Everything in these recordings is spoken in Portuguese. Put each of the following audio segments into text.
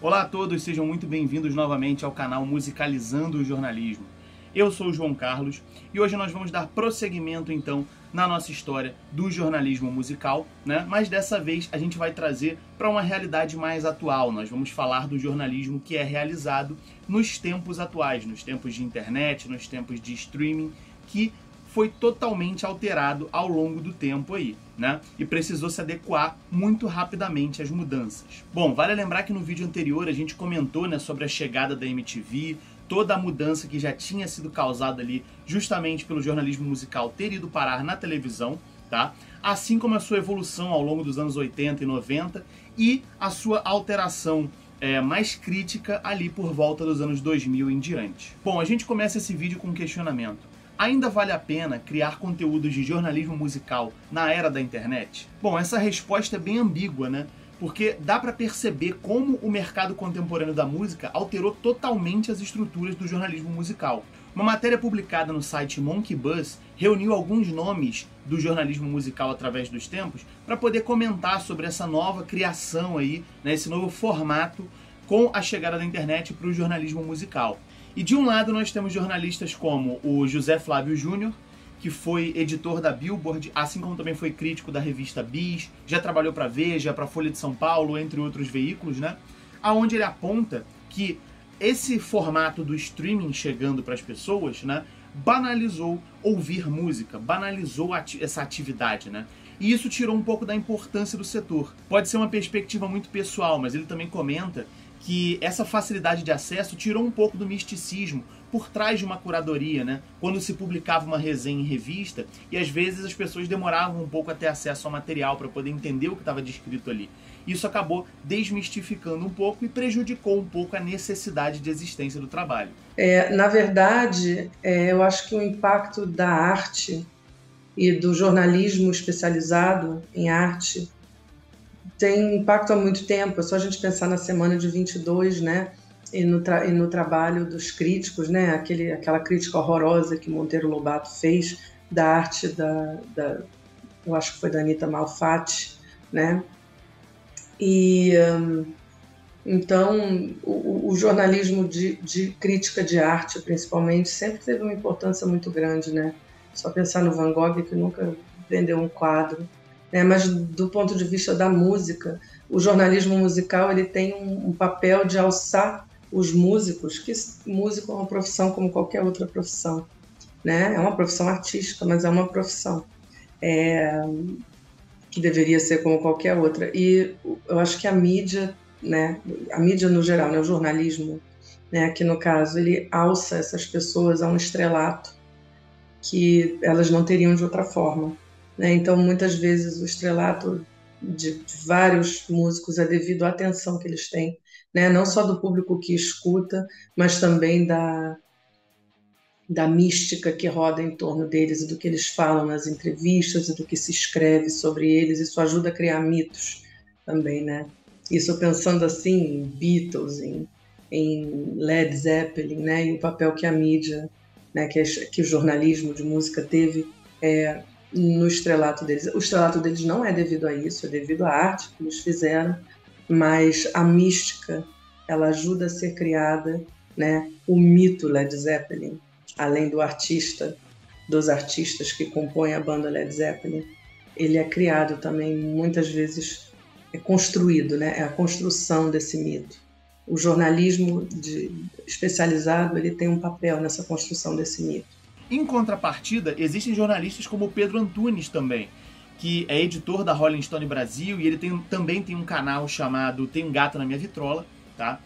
Olá a todos, sejam muito bem-vindos novamente ao canal Musicalizando o Jornalismo. Eu sou o João Carlos e hoje nós vamos dar prosseguimento então na nossa história do jornalismo musical, né? Mas dessa vez a gente vai trazer para uma realidade mais atual. Nós vamos falar do jornalismo que é realizado nos tempos atuais, nos tempos de internet, nos tempos de streaming, que foi totalmente alterado ao longo do tempo aí, né? E precisou se adequar muito rapidamente às mudanças. Bom, vale lembrar que no vídeo anterior a gente comentou, né, sobre a chegada da MTV, toda a mudança que já tinha sido causada ali justamente pelo jornalismo musical ter ido parar na televisão, tá? Assim como a sua evolução ao longo dos anos 80 e 90 e a sua alteração mais crítica ali por volta dos anos 2000 em diante. Bom, a gente começa esse vídeo com um questionamento. Ainda vale a pena criar conteúdos de jornalismo musical na era da internet? Bom, essa resposta é bem ambígua, né? Porque dá para perceber como o mercado contemporâneo da música alterou totalmente as estruturas do jornalismo musical. Uma matéria publicada no site Monkey Buzz reuniu alguns nomes do jornalismo musical através dos tempos para poder comentar sobre essa nova criação aí, né, esse novo formato com a chegada da internet para o jornalismo musical. E de um lado nós temos jornalistas como o José Flávio Júnior, que foi editor da Billboard, assim como também foi crítico da revista Bis, já trabalhou para Veja, para Folha de São Paulo, entre outros veículos, né? Aonde ele aponta que esse formato do streaming chegando para as pessoas, né, banalizou ouvir música, banalizou essa atividade, né? E isso tirou um pouco da importância do setor. Pode ser uma perspectiva muito pessoal, mas ele também comenta que essa facilidade de acesso tirou um pouco do misticismo por trás de uma curadoria, né? Quando se publicava uma resenha em revista e às vezes as pessoas demoravam um pouco a ter acesso ao material para poder entender o que estava descrito ali. Isso acabou desmistificando um pouco e prejudicou um pouco a necessidade de existência do trabalho. Na verdade, eu acho que o impacto da arte e do jornalismo especializado em arte tem impacto há muito tempo. É só a gente pensar na semana de 22, né? E no trabalho dos críticos, né? Aquela crítica horrorosa que Monteiro Lobato fez da arte eu acho que foi da Anita Malfatti, né? E então o jornalismo de crítica de arte, principalmente, sempre teve uma importância muito grande, né? Só pensar no Van Gogh, que nunca vendeu um quadro. Mas do ponto de vista da música, o jornalismo musical ele tem um papel de alçar os músicos, que músico é uma profissão como qualquer outra profissão, né? É uma profissão artística, mas é uma profissão que deveria ser como qualquer outra. E eu acho que a mídia, né? A mídia no geral, né? O jornalismo, né? Que no caso ele alça essas pessoas a um estrelato que elas não teriam de outra forma. Então, muitas vezes, o estrelato de vários músicos é devido à atenção que eles têm, né? Não só do público que escuta, mas também da mística que roda em torno deles e do que eles falam nas entrevistas e do que se escreve sobre eles. Isso ajuda a criar mitos também, né? Isso pensando assim em Beatles, em Led Zeppelin, né? E o papel que a mídia, né? que o jornalismo de música teve no estrelato deles. O estrelato deles não é devido a isso, é devido à arte que eles fizeram, mas a mística, ela ajuda a ser criada, né? O mito Led Zeppelin, além do artista, dos artistas que compõem a banda Led Zeppelin, ele é criado também, muitas vezes é construído, né? É a construção desse mito. O jornalismo especializado, ele tem um papel nessa construção desse mito. Em contrapartida, existem jornalistas como o Pedro Antunes também, que é editor da Rolling Stone Brasil e ele também tem um canal chamado Tem um Gato na Minha Vitrola, tá?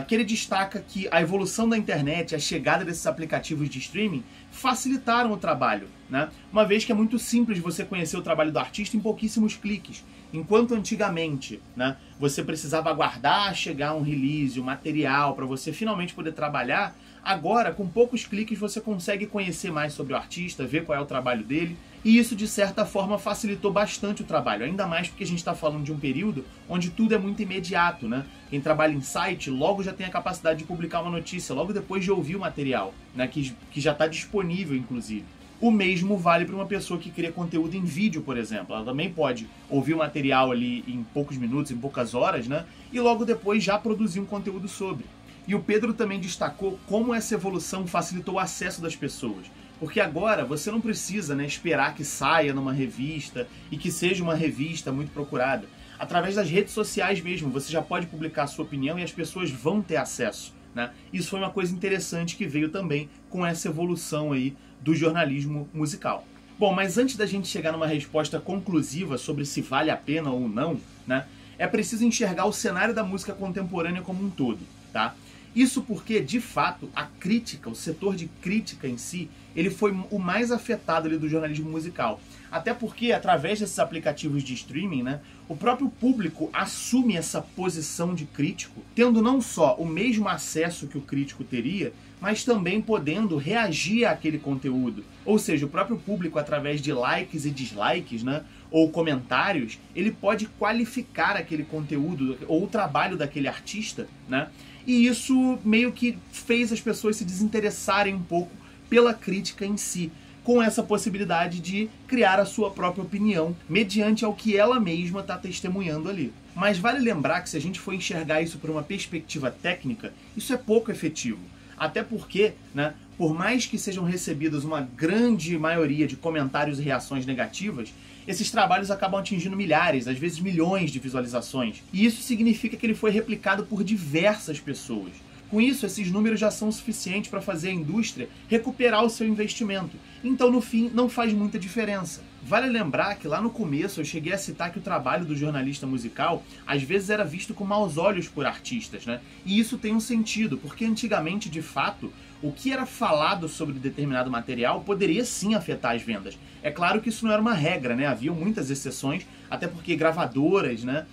Que ele destaca que a evolução da internet, a chegada desses aplicativos de streaming facilitaram o trabalho, né? Uma vez que é muito simples você conhecer o trabalho do artista em pouquíssimos cliques. Enquanto antigamente, né, você precisava aguardar chegar um release, um material para você finalmente poder trabalhar, agora com poucos cliques você consegue conhecer mais sobre o artista, ver qual é o trabalho dele, e isso de certa forma facilitou bastante o trabalho, ainda mais porque a gente está falando de um período onde tudo é muito imediato, né? Quem trabalha em site logo já tem a capacidade de publicar uma notícia logo depois de ouvir o material, né, que já está disponível inclusive. O mesmo vale para uma pessoa que cria conteúdo em vídeo, por exemplo. Ela também pode ouvir o material ali em poucos minutos, em poucas horas, né? E logo depois já produzir um conteúdo sobre. E o Pedro também destacou como essa evolução facilitou o acesso das pessoas. Porque agora você não precisa, né, esperar que saia numa revista e que seja uma revista muito procurada. Através das redes sociais mesmo, você já pode publicar a sua opinião e as pessoas vão ter acesso, né? Isso foi uma coisa interessante que veio também com essa evolução aí do jornalismo musical. Bom, mas antes da gente chegar numa resposta conclusiva sobre se vale a pena ou não, né, é preciso enxergar o cenário da música contemporânea como um todo, tá? Isso porque, de fato, a crítica, o setor de crítica em si, ele foi o mais afetado ali do jornalismo musical. Até porque, através desses aplicativos de streaming, né, o próprio público assume essa posição de crítico, tendo não só o mesmo acesso que o crítico teria, mas também podendo reagir àquele conteúdo. Ou seja, o próprio público, através de likes e dislikes, né, ou comentários, ele pode qualificar aquele conteúdo ou o trabalho daquele artista, né? E isso meio que fez as pessoas se desinteressarem um pouco pela crítica em si, com essa possibilidade de criar a sua própria opinião, mediante ao que ela mesma está testemunhando ali. Mas vale lembrar que se a gente for enxergar isso por uma perspectiva técnica, isso é pouco efetivo. Até porque, né, por mais que sejam recebidas uma grande maioria de comentários e reações negativas, esses trabalhos acabam atingindo milhares, às vezes milhões de visualizações. E isso significa que ele foi replicado por diversas pessoas. Com isso, esses números já são suficientes para fazer a indústria recuperar o seu investimento. Então, no fim, não faz muita diferença. Vale lembrar que lá no começo eu cheguei a citar que o trabalho do jornalista musical às vezes era visto com maus olhos por artistas, né? E isso tem um sentido, porque antigamente, de fato, o que era falado sobre determinado material poderia sim afetar as vendas. É claro que isso não era uma regra, né? Havia muitas exceções, até porque gravadoras, né,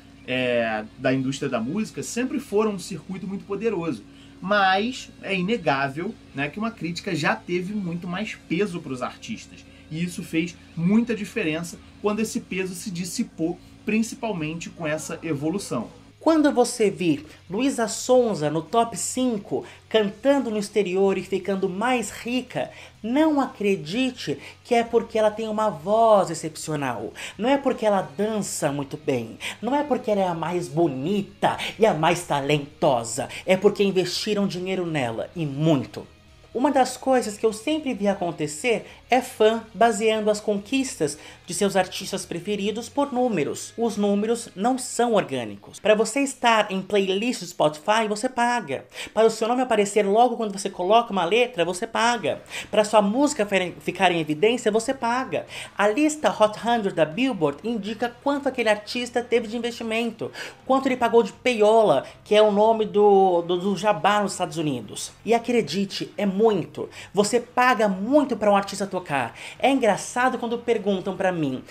da indústria da música sempre foram um circuito muito poderoso. Mas é inegável, né, que uma crítica já teve muito mais peso para os artistas. E isso fez muita diferença quando esse peso se dissipou, principalmente com essa evolução. Quando você vir Luísa Sonza no top 5, cantando no exterior e ficando mais rica, não acredite que é porque ela tem uma voz excepcional. Não é porque ela dança muito bem. Não é porque ela é a mais bonita e a mais talentosa. É porque investiram dinheiro nela, e muito. Uma das coisas que eu sempre vi acontecer é fã baseando as conquistas de seus artistas preferidos por números. Os números não são orgânicos. Para você estar em playlist do Spotify, você paga. Para o seu nome aparecer logo quando você coloca uma letra, você paga. Para sua música ficar em evidência, você paga. A lista Hot 100 da Billboard indica quanto aquele artista teve de investimento, quanto ele pagou de payola, que é o nome do jabá nos Estados Unidos. E acredite, é muito. Você paga muito para um artista tocar. É engraçado quando perguntam para mim,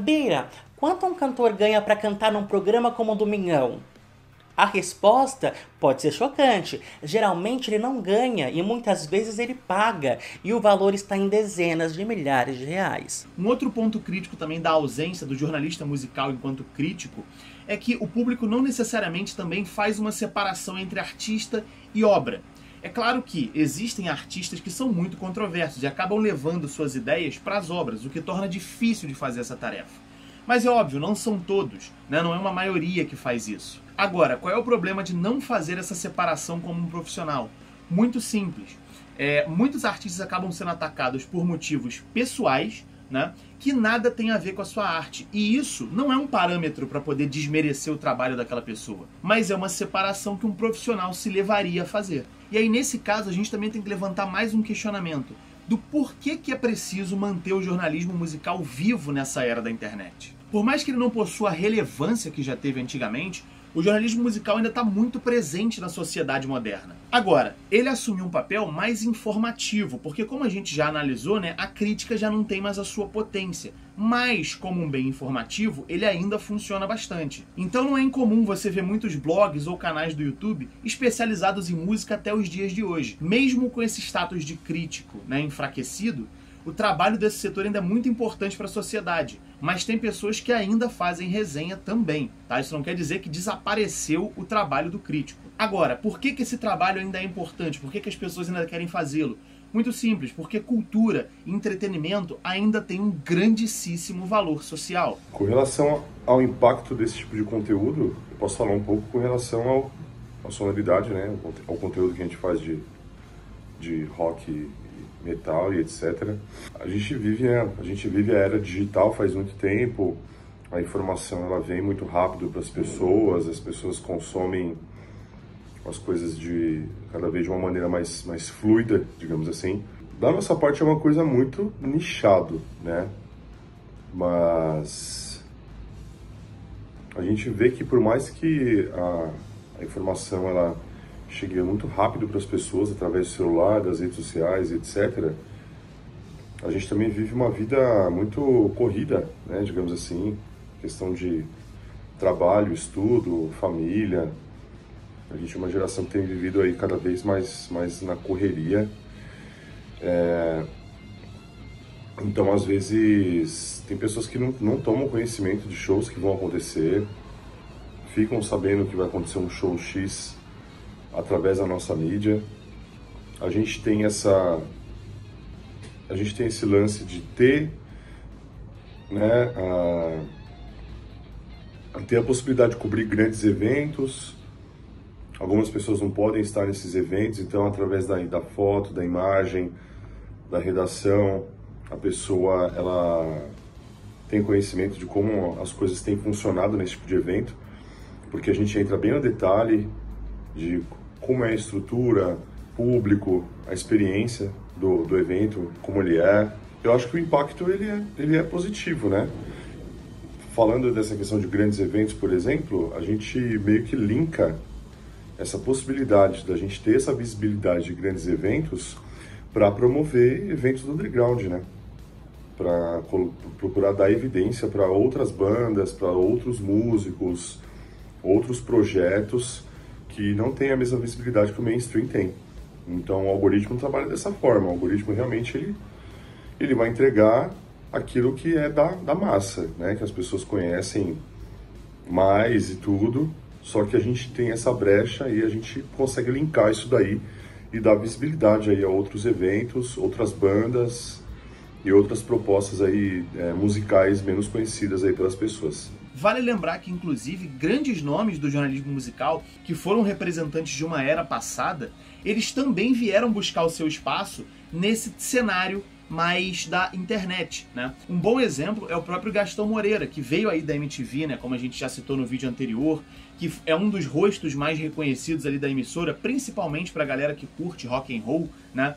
Bira, quanto um cantor ganha para cantar num programa como o Domingão? A resposta pode ser chocante. Geralmente ele não ganha e muitas vezes ele paga. E o valor está em dezenas de milhares de reais. Um outro ponto crítico também da ausência do jornalista musical enquanto crítico é que o público não necessariamente também faz uma separação entre artista e obra. É claro que existem artistas que são muito controversos e acabam levando suas ideias para as obras, o que torna difícil de fazer essa tarefa. Mas é óbvio, não são todos, né? Não é uma maioria que faz isso. Agora, qual é o problema de não fazer essa separação como um profissional? Muito simples. Muitos artistas acabam sendo atacados por motivos pessoais, né, que nada tem a ver com a sua arte. E isso não é um parâmetro para poder desmerecer o trabalho daquela pessoa, mas é uma separação que um profissional se levaria a fazer. E aí, nesse caso, a gente também tem que levantar mais um questionamento do porquê que é preciso manter o jornalismo musical vivo nessa era da internet. Por mais que ele não possua a relevância que já teve antigamente, o jornalismo musical ainda está muito presente na sociedade moderna. Agora, ele assumiu um papel mais informativo, porque como a gente já analisou, né, a crítica já não tem mais a sua potência. Mas, como um bem informativo, ele ainda funciona bastante. Então não é incomum você ver muitos blogs ou canais do YouTube especializados em música até os dias de hoje. Mesmo com esse status de crítico, né, enfraquecido, o trabalho desse setor ainda é muito importante para a sociedade, mas tem pessoas que ainda fazem resenha também, tá? Isso não quer dizer que desapareceu o trabalho do crítico. Agora, por que esse trabalho ainda é importante? Por que as pessoas ainda querem fazê-lo? Muito simples, porque cultura e entretenimento ainda tem um grandíssimo valor social. Com relação ao impacto desse tipo de conteúdo, eu posso falar um pouco com relação à sonoridade, né? Ao conteúdo que a gente faz de rock, metal e etc. A gente vive a era digital faz muito tempo, a informação ela vem muito rápido para as pessoas consomem as coisas cada vez de uma maneira mais fluida, digamos assim. Da nossa parte é uma coisa muito nichado, né? Mas a gente vê que por mais que a informação ela chegue muito rápido para as pessoas através do celular, das redes sociais, etc., a gente também vive uma vida muito corrida, né? Digamos assim, questão de trabalho, estudo, família. A gente é uma geração que tem vivido aí cada vez mais na correria. Então, às vezes, tem pessoas que não tomam conhecimento de shows que vão acontecer, ficam sabendo que vai acontecer um show X através da nossa mídia. A gente tem esse lance de ter, né, ter a possibilidade de cobrir grandes eventos. Algumas pessoas não podem estar nesses eventos, então através da foto, da imagem, da redação, a pessoa ela tem conhecimento de como as coisas têm funcionado nesse tipo de evento, porque a gente entra bem no detalhe de como é a estrutura, público, a experiência do evento, como ele é. Eu acho que o impacto ele é positivo, né? Falando dessa questão de grandes eventos, por exemplo, a gente meio que linka essa possibilidade da gente ter essa visibilidade de grandes eventos para promover eventos do underground, né? Para procurar dar evidência para outras bandas, para outros músicos, outros projetos que não têm a mesma visibilidade que o mainstream tem. Então o algoritmo trabalha dessa forma, o algoritmo realmente ele vai entregar aquilo que é da massa, né? Que as pessoas conhecem mais e tudo, só que a gente tem essa brecha e a gente consegue linkar isso daí e dar visibilidade aí a outros eventos, outras bandas e outras propostas aí musicais menos conhecidas aí pelas pessoas. Vale lembrar que, inclusive, grandes nomes do jornalismo musical, que foram representantes de uma era passada, eles também vieram buscar o seu espaço nesse cenário mais da internet, né? Um bom exemplo é o próprio Gastão Moreira, que veio aí da MTV, né, como a gente já citou no vídeo anterior, que é um dos rostos mais reconhecidos ali da emissora, principalmente pra galera que curte rock and roll, né?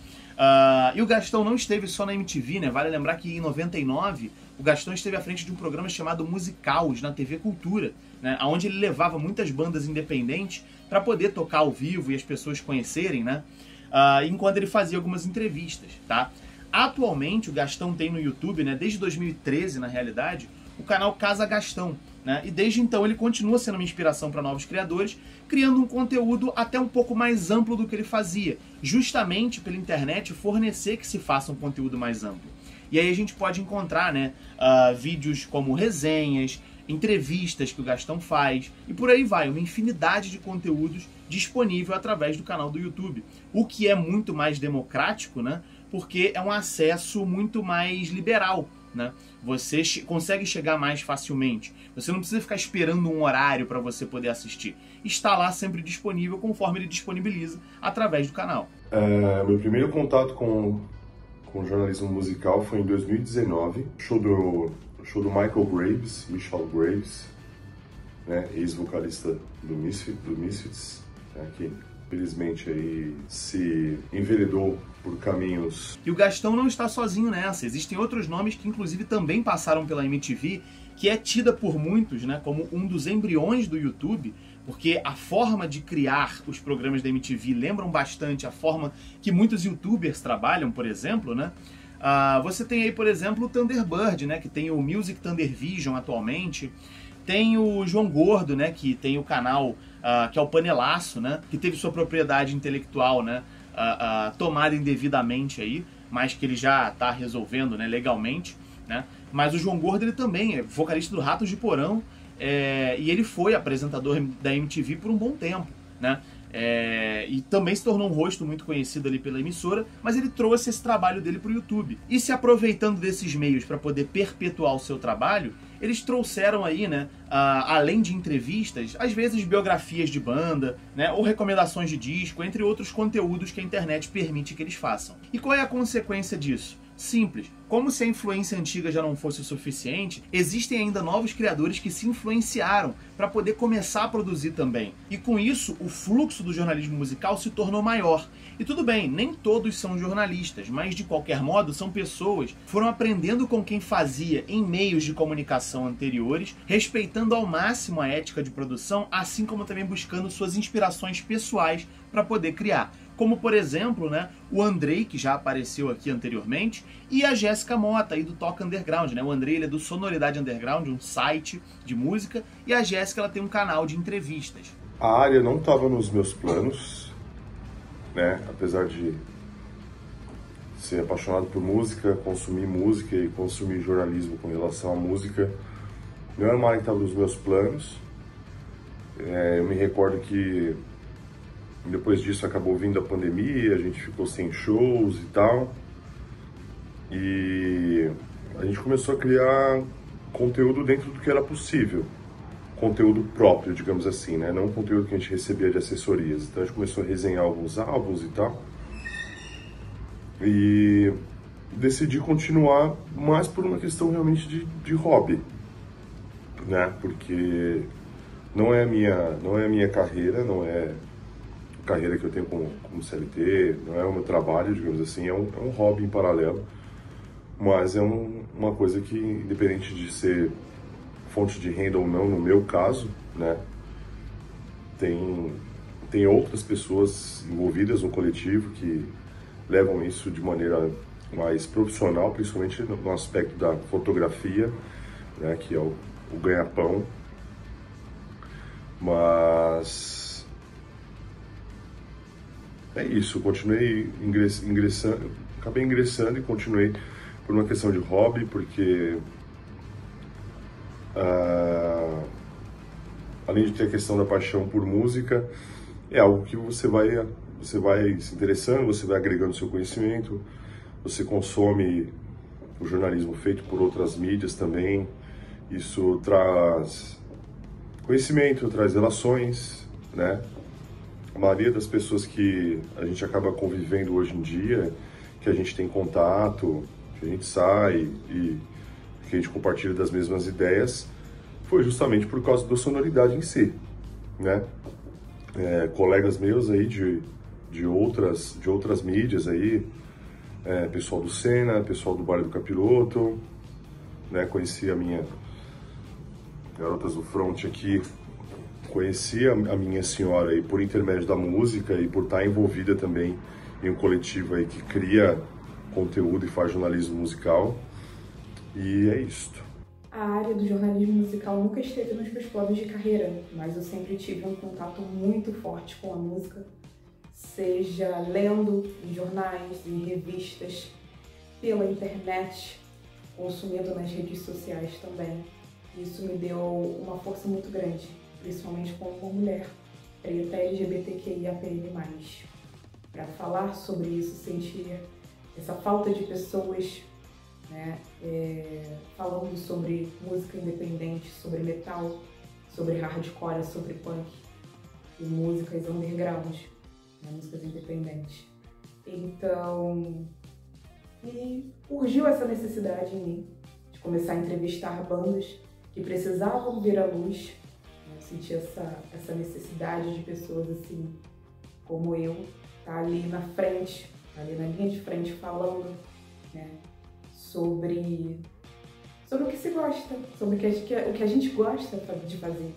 E o Gastão não esteve só na MTV, né? Vale lembrar que em 99 o Gastão esteve à frente de um programa chamado Musicaus na TV Cultura, né? Onde ele levava muitas bandas independentes para poder tocar ao vivo e as pessoas conhecerem, né? Enquanto ele fazia algumas entrevistas, tá? Atualmente o Gastão tem no YouTube, né? Desde 2013, na realidade, o canal Casa Gastão, né? E desde então ele continua sendo uma inspiração para novos criadores, criando um conteúdo até um pouco mais amplo do que ele fazia, justamente pela internet fornecer que se faça um conteúdo mais amplo. E aí a gente pode encontrar, né, vídeos como resenhas, entrevistas que o Gastão faz, e por aí vai, uma infinidade de conteúdos disponível através do canal do YouTube. O que é muito mais democrático, né, porque é um acesso muito mais liberal, né? Você consegue chegar mais facilmente. Você não precisa ficar esperando um horário para você poder assistir. Está lá sempre disponível conforme ele disponibiliza através do canal. Meu primeiro contato com jornalismo musical foi em 2019, show do Michael Graves, né, ex-vocalista do Misfits, né, que infelizmente aí se enveredou por caminhos. E o Gastão não está sozinho nessa, existem outros nomes que inclusive também passaram pela MTV, que é tida por muitos, né, como um dos embriões do YouTube, porque a forma de criar os programas da MTV lembram bastante a forma que muitos youtubers trabalham, por exemplo, né? Você tem aí, por exemplo, o Thunderbird, né, que tem o Music Thunder Vision atualmente, tem o João Gordo, né, que tem o canal que é o Panelaço, né, que teve sua propriedade intelectual, né, tomada indevidamente aí, mas que ele já está resolvendo, né, legalmente, né? Mas o João Gordo ele também é vocalista do Ratos de Porão, e ele foi apresentador da MTV por um bom tempo, né? E também se tornou um rosto muito conhecido ali pela emissora, mas ele trouxe esse trabalho dele para o YouTube. E se aproveitando desses meios para poder perpetuar o seu trabalho, eles trouxeram aí, né, além de entrevistas, às vezes biografias de banda, né, ou recomendações de disco, entre outros conteúdos que a internet permite que eles façam. E qual é a consequência disso? Simples. Como se a influência antiga já não fosse o suficiente, existem ainda novos criadores que se influenciaram para poder começar a produzir também. E com isso, o fluxo do jornalismo musical se tornou maior. E tudo bem, nem todos são jornalistas, mas de qualquer modo são pessoas que foram aprendendo com quem fazia em meios de comunicação anteriores, respeitando ao máximo a ética de produção, assim como também buscando suas inspirações pessoais para poder criar. Como, por exemplo, né, o Andrei, que já apareceu aqui anteriormente, e a Jéssica Mota, aí do Toca Underground. Né? O Andrei ele é do Sonoridade Underground, um site de música, e a Jéssica ela tem um canal de entrevistas. A área não estava nos meus planos, né? Apesar de ser apaixonado por música, consumir música e consumir jornalismo com relação à música, não era uma área que estava nos meus planos. Eu me recordo que depois disso acabou vindo a pandemia, a gente ficou sem shows e tal. E a gente começou a criar conteúdo dentro do que era possível. Conteúdo próprio, digamos assim, né? Não conteúdo que a gente recebia de assessorias. Então a gente começou a resenhar alguns álbuns e tal. E decidi continuar mais por uma questão realmente de hobby, né? Porque não é a minha carreira, não é carreira que eu tenho como CLT, não é o meu trabalho, digamos assim, é um hobby em paralelo, mas é uma coisa que, independente de ser fonte de renda ou não, no meu caso, né, tem outras pessoas envolvidas no coletivo que levam isso de maneira mais profissional, principalmente no aspecto da fotografia, né, que é o ganha-pão, mas é isso, continuei acabei ingressando e continuei por uma questão de hobby, porque além de ter a questão da paixão por música, é algo que você vai se interessando, você vai agregando seu conhecimento, você consome o jornalismo feito por outras mídias também, isso traz conhecimento, traz relações, né? A maioria das pessoas que a gente acaba convivendo hoje em dia, que a gente tem contato, que a gente sai e que a gente compartilha das mesmas ideias, foi justamente por causa da sonoridade em si, né? Colegas meus aí de outras mídias aí, pessoal do Sena, pessoal do Vale do Capiroto, né? Conheci a minha Garotas do Front aqui, conheci a minha senhora aí por intermédio da música e por estar envolvida também em um coletivo aí que cria conteúdo e faz jornalismo musical. E é isto. A área do jornalismo musical nunca esteve nos meus planos de carreira, mas eu sempre tive um contato muito forte com a música, seja lendo em jornais, em revistas, pela internet, consumindo nas redes sociais também. Isso me deu uma força muito grande, principalmente como uma mulher preta LGBTQIAPN+. Para falar sobre isso, sentir essa falta de pessoas, né, falando sobre música independente, sobre metal, sobre hardcore, sobre punk e músicas underground, né, músicas independentes. Então, surgiu essa necessidade em mim de começar a entrevistar bandas que precisavam ver a luz. Eu senti essa necessidade de pessoas assim como eu, tá ali na frente, ali na linha de frente, falando, né, sobre o que se gosta, sobre o que a gente gosta de fazer.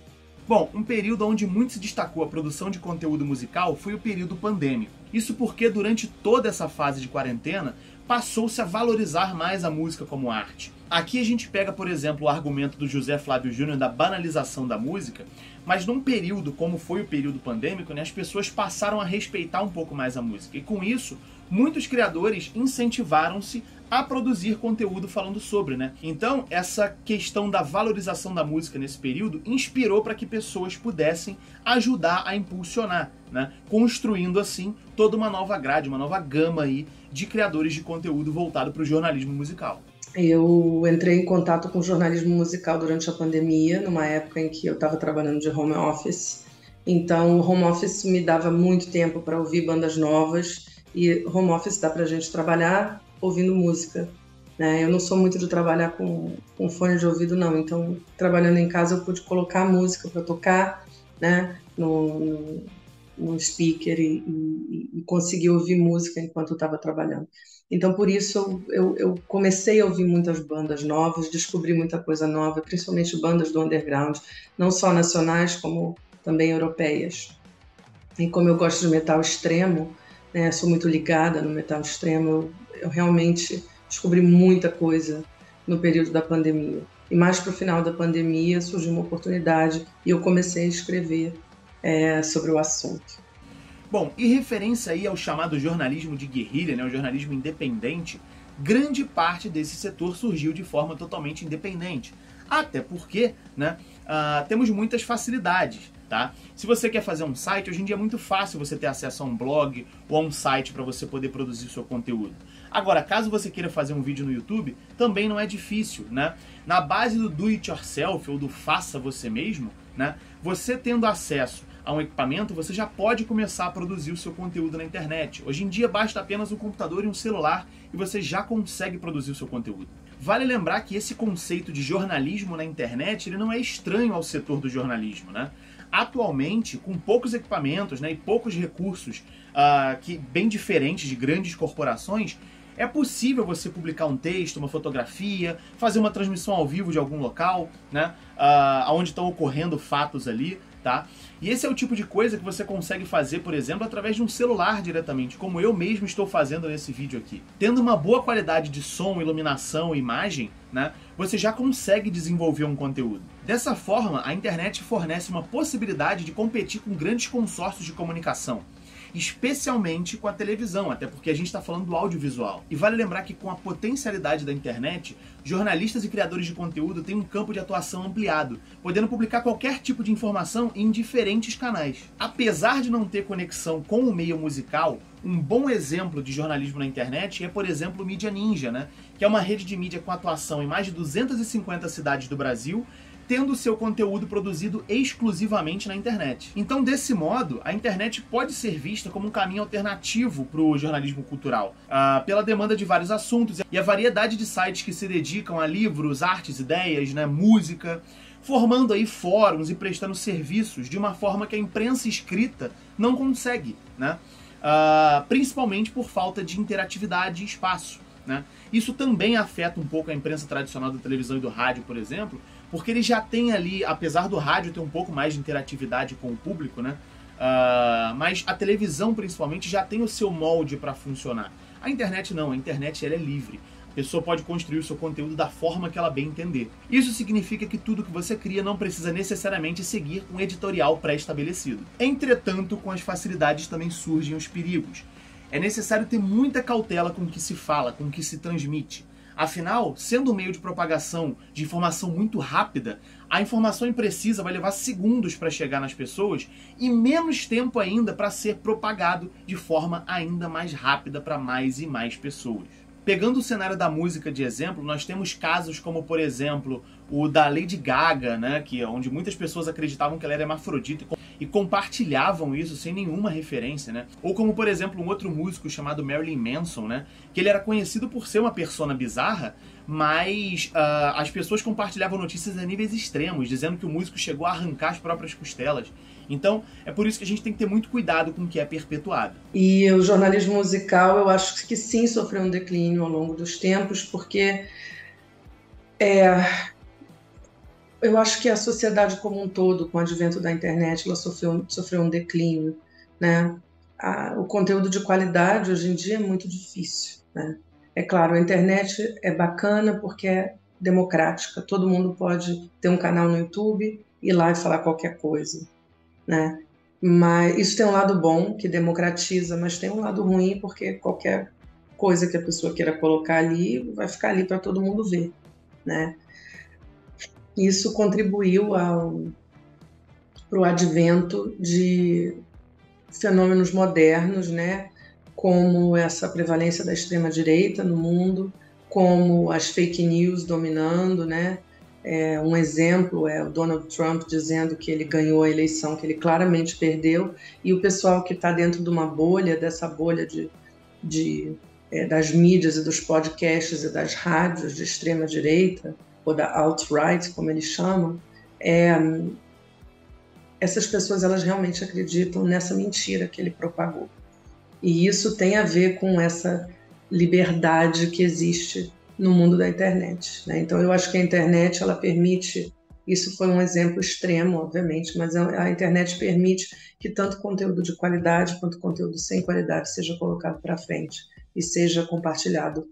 Bom, um período onde muito se destacou a produção de conteúdo musical foi o período pandêmico. Isso porque durante toda essa fase de quarentena, passou-se a valorizar mais a música como arte. Aqui a gente pega, por exemplo, o argumento do José Flávio Júnior da banalização da música, mas num período como foi o período pandêmico, né, as pessoas passaram a respeitar um pouco mais a música. E com isso, muitos criadores incentivaram-se a produzir conteúdo falando sobre, né? Então, essa questão da valorização da música nesse período inspirou para que pessoas pudessem ajudar a impulsionar. né? Construindo assim toda uma nova grade, uma nova gama aí de criadores de conteúdo voltado para o jornalismo musical. Eu entrei em contato com o jornalismo musical durante a pandemia, numa época em que eu estava trabalhando de home office. Então, o home office me dava muito tempo para ouvir bandas novas, e home office dá para a gente trabalhar ouvindo música, né? Eu não sou muito de trabalhar com fone de ouvido, não. Então, trabalhando em casa, eu pude colocar música para tocar, né, no speaker e conseguir ouvir música enquanto eu estava trabalhando. Então, por isso, eu comecei a ouvir muitas bandas novas, descobri muita coisa nova, principalmente bandas do underground, não só nacionais, como também europeias. E como eu gosto de metal extremo, né, sou muito ligada no metal extremo, eu realmente descobri muita coisa no período da pandemia. E mais para o final da pandemia surgiu uma oportunidade e eu comecei a escrever sobre o assunto. Bom, e referência aí ao chamado jornalismo de guerrilha, né, o jornalismo independente, grande parte desse setor surgiu de forma totalmente independente. Até porque, né, temos muitas facilidades, tá? Se você quer fazer um site, hoje em dia é muito fácil você ter acesso a um blog ou a um site para você poder produzir o seu conteúdo. Agora, caso você queira fazer um vídeo no YouTube, também não é difícil, né? Na base do do it yourself ou do faça você mesmo, né, você tendo acesso a um equipamento, você já pode começar a produzir o seu conteúdo na internet. Hoje em dia basta apenas um computador e um celular e você já consegue produzir o seu conteúdo. Vale lembrar que esse conceito de jornalismo na internet ele não é estranho ao setor do jornalismo, né? Atualmente, com poucos equipamentos, né, e poucos recursos bem diferentes de grandes corporações, é possível você publicar um texto, uma fotografia, fazer uma transmissão ao vivo de algum local, né, onde estão ocorrendo fatos ali, tá? E esse é o tipo de coisa que você consegue fazer, por exemplo, através de um celular diretamente, como eu mesmo estou fazendo nesse vídeo aqui. Tendo uma boa qualidade de som, iluminação e imagem, né, você já consegue desenvolver um conteúdo. Dessa forma, a internet fornece uma possibilidade de competir com grandes consórcios de comunicação, especialmente com a televisão, até porque a gente está falando do audiovisual. E vale lembrar que com a potencialidade da internet, jornalistas e criadores de conteúdo têm um campo de atuação ampliado, podendo publicar qualquer tipo de informação em diferentes canais. Apesar de não ter conexão com o meio musical, um bom exemplo de jornalismo na internet é, por exemplo, o Mídia Ninja, né? Que é uma rede de mídia com atuação em mais de 250 cidades do Brasil, tendo seu conteúdo produzido exclusivamente na internet. Então, desse modo, a internet pode ser vista como um caminho alternativo para o jornalismo cultural, pela demanda de vários assuntos e a variedade de sites que se dedicam a livros, artes, ideias, né, música, formando aí fóruns e prestando serviços de uma forma que a imprensa escrita não consegue, né? Principalmente por falta de interatividade e espaço, né? Isso também afeta um pouco a imprensa tradicional da televisão e do rádio, por exemplo, porque ele já tem ali, apesar do rádio ter um pouco mais de interatividade com o público, né? Mas a televisão, principalmente, já tem o seu molde para funcionar. A internet não, a internet ela é livre. A pessoa pode construir o seu conteúdo da forma que ela bem entender. Isso significa que tudo que você cria não precisa necessariamente seguir um editorial pré-estabelecido. Entretanto, com as facilidades também surgem os perigos. É necessário ter muita cautela com o que se fala, com o que se transmite. Afinal, sendo um meio de propagação de informação muito rápida, a informação imprecisa vai levar segundos para chegar nas pessoas e menos tempo ainda para ser propagado de forma ainda mais rápida para mais e mais pessoas. Pegando o cenário da música de exemplo, nós temos casos como, por exemplo, o da Lady Gaga, né, que é onde muitas pessoas acreditavam que ela era hermafrodita e compartilhavam isso sem nenhuma referência, né? Ou como, por exemplo, um outro músico chamado Marilyn Manson, né, que ele era conhecido por ser uma persona bizarra, mas as pessoas compartilhavam notícias a níveis extremos, dizendo que o músico chegou a arrancar as próprias costelas. Então, é por isso que a gente tem que ter muito cuidado com o que é perpetuado. E o jornalismo musical, eu acho que sim sofreu um declínio ao longo dos tempos, porque eu acho que a sociedade como um todo, com o advento da internet, ela sofreu um declínio, né? O conteúdo de qualidade hoje em dia é muito difícil, né? É claro, a internet é bacana porque é democrática, todo mundo pode ter um canal no YouTube, ir lá e falar qualquer coisa, né? Mas isso tem um lado bom, que democratiza, mas tem um lado ruim, porque qualquer coisa que a pessoa queira colocar ali, vai ficar ali para todo mundo ver, né? Isso contribuiu para o advento de fenômenos modernos, né, como essa prevalência da extrema-direita no mundo, como as fake news dominando, né? Um exemplo é o Donald Trump dizendo que ele ganhou a eleição, que ele claramente perdeu, e o pessoal que está dentro de uma bolha, dessa bolha das mídias e dos podcasts e das rádios de extrema-direita, ou da alt-right, como eles chamam, essas pessoas elas realmente acreditam nessa mentira que ele propagou. E isso tem a ver com essa liberdade que existe no mundo da internet, né? Então eu acho que a internet ela permite, isso foi um exemplo extremo, obviamente, mas a internet permite que tanto conteúdo de qualidade quanto conteúdo sem qualidade seja colocado para frente e seja compartilhado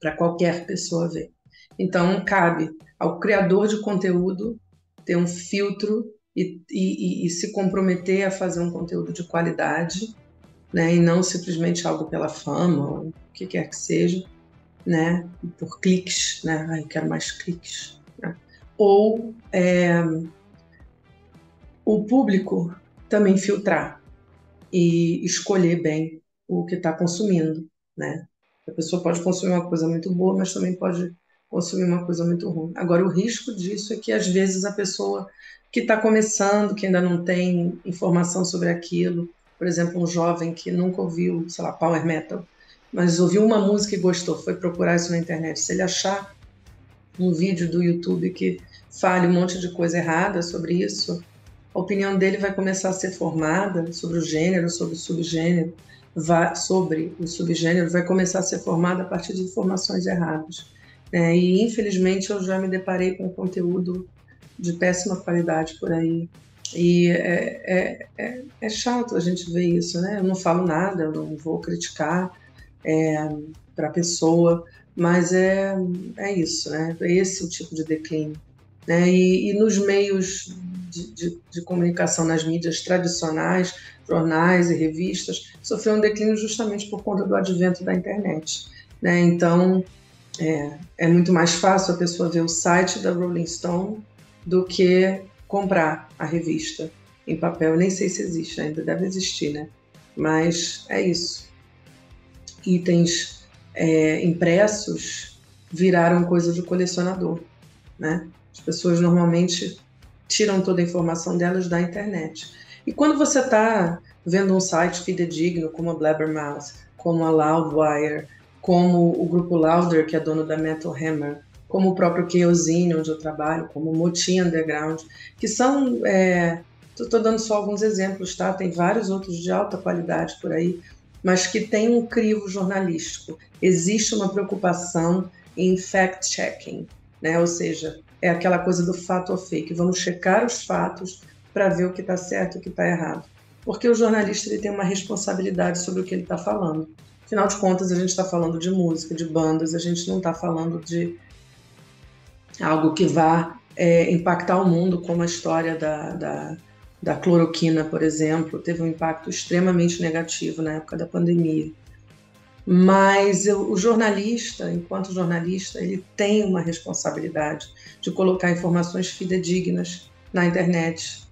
para qualquer pessoa ver. Então cabe ao criador de conteúdo ter um filtro e se comprometer a fazer um conteúdo de qualidade, né, e não simplesmente algo pela fama, ou o que quer que seja, né, por cliques, né, ai, quero mais cliques, né? Ou o público também filtrar e escolher bem o que está consumindo, né? A pessoa pode consumir uma coisa muito boa, mas também pode consumir uma coisa muito ruim. Agora, o risco disso é que, às vezes, a pessoa que está começando, que ainda não tem informação sobre aquilo, por exemplo, um jovem que nunca ouviu, sei lá, power metal, mas ouviu uma música e gostou, foi procurar isso na internet. Se ele achar um vídeo do YouTube que fale um monte de coisa errada sobre isso, a opinião dele vai começar a ser formada sobre o gênero, sobre o subgênero, vai começar a ser formada a partir de informações erradas. E, infelizmente, eu já me deparei com conteúdo de péssima qualidade por aí. E é chato a gente ver isso, né? Eu não falo nada, eu não vou criticar para a pessoa, mas é isso, né? Esse é o tipo de declínio. Né? E nos meios de comunicação, nas mídias tradicionais, jornais e revistas, sofreu um declínio justamente por conta do advento da internet. Né? Então, é muito mais fácil a pessoa ver o site da Rolling Stone do que comprar a revista em papel. Eu nem sei se existe, ainda deve existir, né? Mas é isso. Itens impressos viraram coisa de colecionador, né? As pessoas normalmente tiram toda a informação delas da internet. E quando você está vendo um site fidedigno, como a Blabbermouth, como a Loudwire, como o grupo Louder, que é dono da Metal Hammer, como o próprio Chaosine, onde eu trabalho, como o Motim Underground, que são... Estou dando só alguns exemplos, tá? Tem vários outros de alta qualidade por aí, mas que tem um crivo jornalístico. Existe uma preocupação em fact-checking, né? Ou seja, é aquela coisa do fato ou fake. Vamos checar os fatos para ver o que está certo e o que está errado. Porque o jornalista ele tem uma responsabilidade sobre o que ele está falando. Afinal de contas, a gente está falando de música, de bandas, a gente não está falando de algo que vá impactar o mundo, como a história da cloroquina, por exemplo, teve um impacto extremamente negativo na época da pandemia. Mas o jornalista, enquanto jornalista, ele tem uma responsabilidade de colocar informações fidedignas na internet,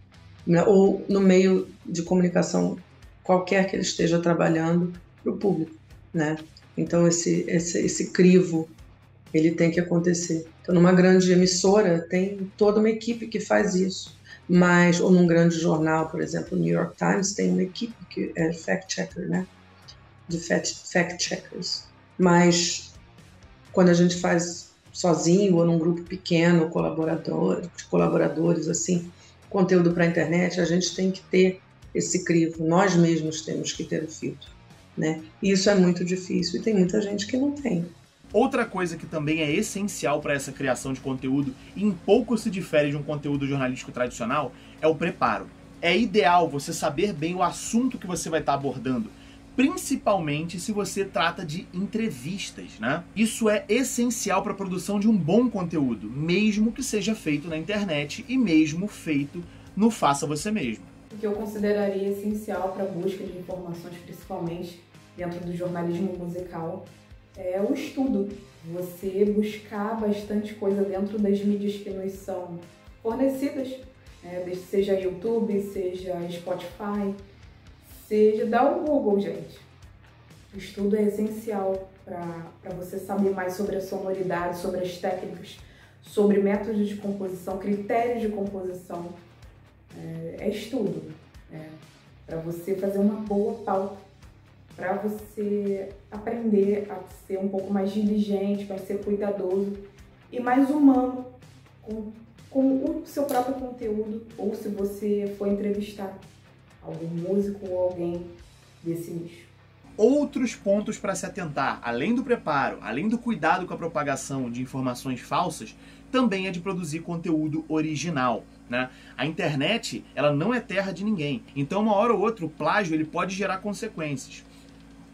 né, ou no meio de comunicação qualquer que ele esteja trabalhando para o público, né? Então esse crivo ele tem que acontecer. Então, numa grande emissora tem toda uma equipe que faz isso, ou num grande jornal, por exemplo, o New York Times tem uma equipe que é fact-checker, né? De fact-checkers. Mas quando a gente faz sozinho ou num grupo pequeno, colaboradores, assim, conteúdo para a internet, a gente tem que ter esse crivo. Nós mesmos temos que ter o filtro, né? E isso é muito difícil e tem muita gente que não tem. Outra coisa que também é essencial para essa criação de conteúdo e em pouco se difere de um conteúdo jornalístico tradicional é o preparo. É ideal você saber bem o assunto que você vai estar abordando, principalmente se você trata de entrevistas, né? Isso é essencial para a produção de um bom conteúdo, mesmo que seja feito na internet e mesmo feito no Faça Você Mesmo. O que eu consideraria essencial para a busca de informações, principalmente dentro do jornalismo musical, é o estudo. Você buscar bastante coisa dentro das mídias que nos são fornecidas, seja YouTube, seja Spotify, Seja, dá um Google, gente. O estudo é essencial para você saber mais sobre a sonoridade, sobre as técnicas, sobre métodos de composição, critérios de composição. É estudo, para você fazer uma boa pauta, para você aprender a ser um pouco mais diligente, mais ser cuidadoso e mais humano com o seu próprio conteúdo, ou se você for entrevistar algum músico ou alguém desse nicho. Outros pontos para se atentar, além do preparo, além do cuidado com a propagação de informações falsas, também é de produzir conteúdo original, né? A internet, ela não é terra de ninguém, então uma hora ou outra o plágio ele pode gerar consequências.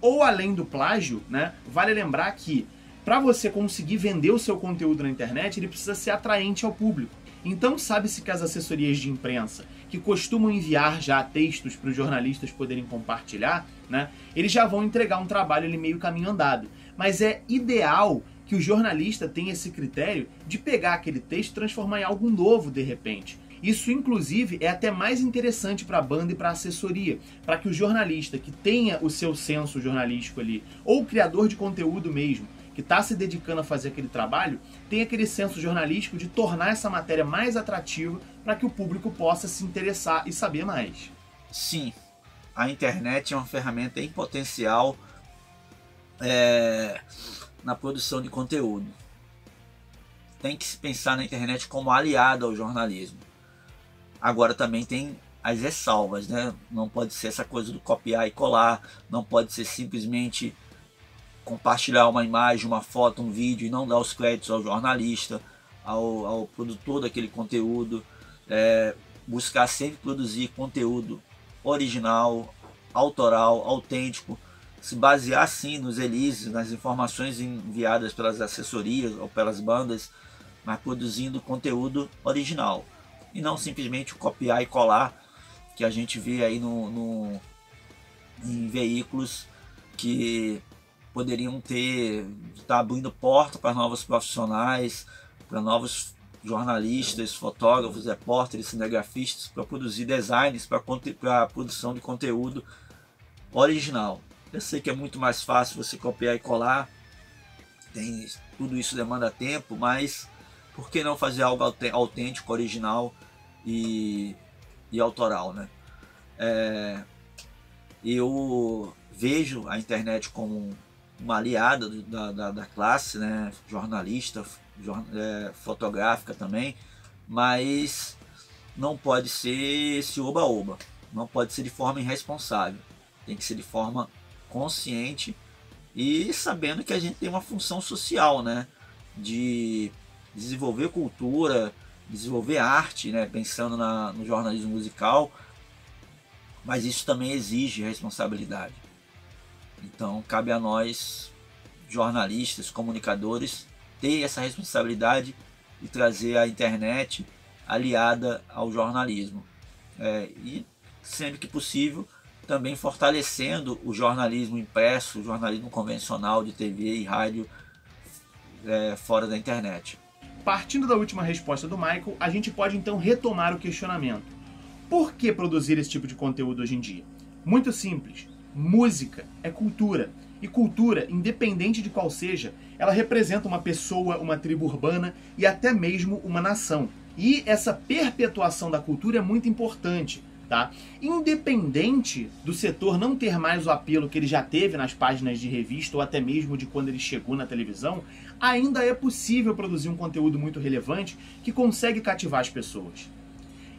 Ou além do plágio, né, vale lembrar que para você conseguir vender o seu conteúdo na internet, ele precisa ser atraente ao público. Então sabe-se que as assessorias de imprensa, que costumam enviar já textos para os jornalistas poderem compartilhar, né, eles já vão entregar um trabalho ali meio caminho andado. Mas é ideal que o jornalista tenha esse critério de pegar aquele texto e transformar em algo novo de repente. Isso, inclusive, é até mais interessante para a banda e para a assessoria, para que o jornalista que tenha o seu senso jornalístico ali, ou o criador de conteúdo mesmo, que está se dedicando a fazer aquele trabalho, tenha aquele senso jornalístico de tornar essa matéria mais atrativa para que o público possa se interessar e saber mais. Sim, a internet é uma ferramenta em potencial na produção de conteúdo. Tem que se pensar na internet como aliada ao jornalismo. Agora também tem as ressalvas, né? Não pode ser essa coisa do copiar e colar, não pode ser simplesmente compartilhar uma imagem, uma foto, um vídeo e não dar os créditos ao jornalista, ao produtor daquele conteúdo. Buscar sempre produzir conteúdo original, autoral, autêntico, se basear sim nos releases, nas informações enviadas pelas assessorias ou pelas bandas, mas produzindo conteúdo original e não simplesmente copiar e colar que a gente vê aí em veículos que poderiam estar abrindo porta para novos profissionais, para novos jornalistas, fotógrafos, repórteres, cinegrafistas, para produzir designs, para a produção de conteúdo original. Eu sei que é muito mais fácil você copiar e colar, tudo isso demanda tempo, mas por que não fazer algo autêntico, original e autoral, né? Eu vejo a internet como uma aliada da classe, né, jornalista, fotográfica também, mas não pode ser esse oba-oba, não pode ser de forma irresponsável, tem que ser de forma consciente e sabendo que a gente tem uma função social, né, de desenvolver cultura, desenvolver arte, né, pensando no jornalismo musical, mas isso também exige responsabilidade. Então cabe a nós, jornalistas, comunicadores, ter essa responsabilidade e trazer a internet aliada ao jornalismo. E sempre que possível, também fortalecendo o jornalismo impresso, o jornalismo convencional de TV e rádio fora da internet. Partindo da última resposta do Michael, a gente pode então retomar o questionamento. Por que produzir esse tipo de conteúdo hoje em dia? Muito simples. Música é cultura. E cultura, independente de qual seja, ela representa uma pessoa, uma tribo urbana e até mesmo uma nação. E essa perpetuação da cultura é muito importante, tá? Independente do setor não ter mais o apelo que ele já teve nas páginas de revista ou até mesmo de quando ele chegou na televisão, ainda é possível produzir um conteúdo muito relevante que consegue cativar as pessoas.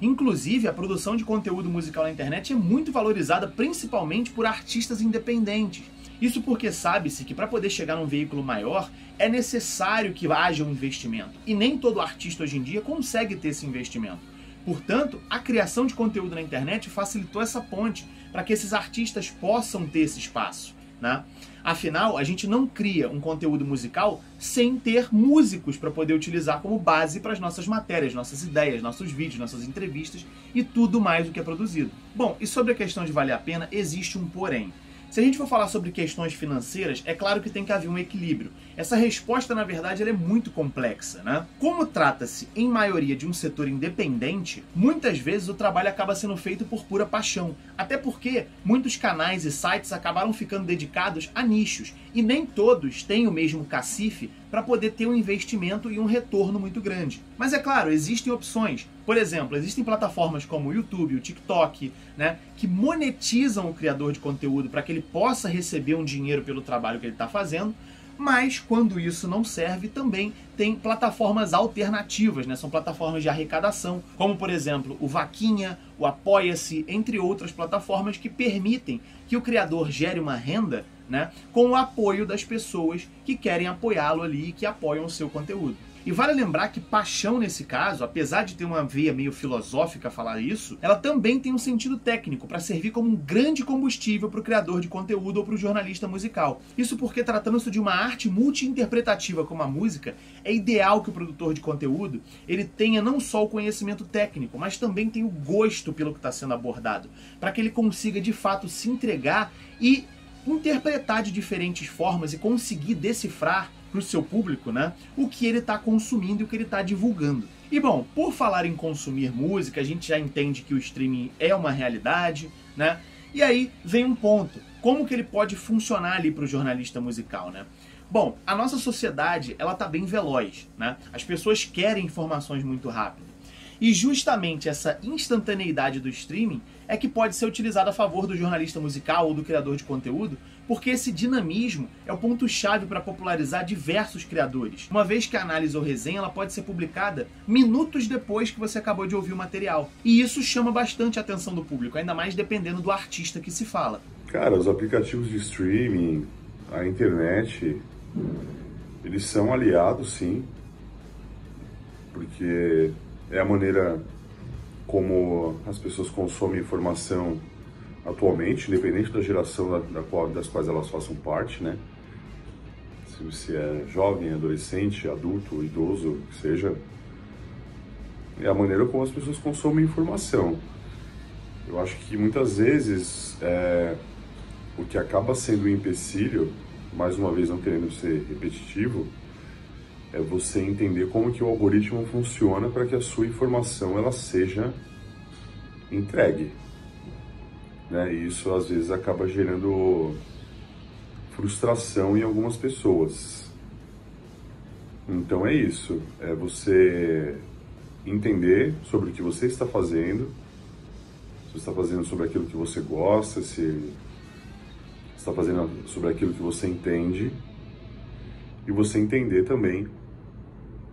Inclusive, a produção de conteúdo musical na internet é muito valorizada principalmente por artistas independentes. Isso porque sabe-se que para poder chegar num veículo maior é necessário que haja um investimento. E nem todo artista hoje em dia consegue ter esse investimento. Portanto, a criação de conteúdo na internet facilitou essa ponte para que esses artistas possam ter esse espaço, né? Afinal, a gente não cria um conteúdo musical sem ter músicos para poder utilizar como base para as nossas matérias, nossas ideias, nossos vídeos, nossas entrevistas e tudo mais o que é produzido. Bom, e sobre a questão de valer a pena, existe um porém. Se a gente for falar sobre questões financeiras, é claro que tem que haver um equilíbrio. Essa resposta, na verdade, ela é muito complexa, né? Como trata-se, em maioria, de um setor independente, muitas vezes o trabalho acaba sendo feito por pura paixão. Até porque muitos canais e sites acabaram ficando dedicados a nichos, e nem todos têm o mesmo cacife para poder ter um investimento e um retorno muito grande. Mas é claro, existem opções. Por exemplo, existem plataformas como o YouTube, o TikTok, né, que monetizam o criador de conteúdo para que ele possa receber um dinheiro pelo trabalho que ele está fazendo, mas quando isso não serve, também tem plataformas alternativas, né? São plataformas de arrecadação, como por exemplo o Vaquinha, o Apoia-se, entre outras plataformas que permitem que o criador gere uma renda, né, com o apoio das pessoas que querem apoiá-lo ali e que apoiam o seu conteúdo. E vale lembrar que paixão, nesse caso, apesar de ter uma veia meio filosófica falar isso, ela também tem um sentido técnico para servir como um grande combustível para o criador de conteúdo ou para o jornalista musical. Isso porque, tratando-se de uma arte multi-interpretativa como a música, é ideal que o produtor de conteúdo ele tenha não só o conhecimento técnico, mas também tenha o gosto pelo que está sendo abordado, para que ele consiga de fato se entregar e interpretar de diferentes formas e conseguir decifrar para o seu público, né, o que ele está consumindo e o que ele está divulgando. E bom, por falar em consumir música, a gente já entende que o streaming é uma realidade, né? E aí vem um ponto, como que ele pode funcionar ali para o jornalista musical, né? Bom, a nossa sociedade, ela tá bem veloz, né? As pessoas querem informações muito rápidas. E justamente essa instantaneidade do streaming é que pode ser utilizada a favor do jornalista musical ou do criador de conteúdo, porque esse dinamismo é o ponto-chave para popularizar diversos criadores, uma vez que a análise ou resenha ela pode ser publicada minutos depois que você acabou de ouvir o material. E isso chama bastante a atenção do público, ainda mais dependendo do artista que se fala. Cara, os aplicativos de streaming, a internet, eles são aliados, sim, porque é a maneira como as pessoas consomem informação atualmente, independente da geração das quais elas façam parte, né? Se é jovem, adolescente, adulto, idoso, que seja, é a maneira como as pessoas consomem informação. Eu acho que muitas vezes o que acaba sendo um empecilho, mais uma vez não querendo ser repetitivo, é você entender como que o algoritmo funciona para que a sua informação ela seja entregue, né? E isso às vezes acaba gerando frustração em algumas pessoas. Então é isso, é você entender sobre o que você está fazendo, se você está fazendo sobre aquilo que você gosta, se está fazendo sobre aquilo que você entende, e você entender também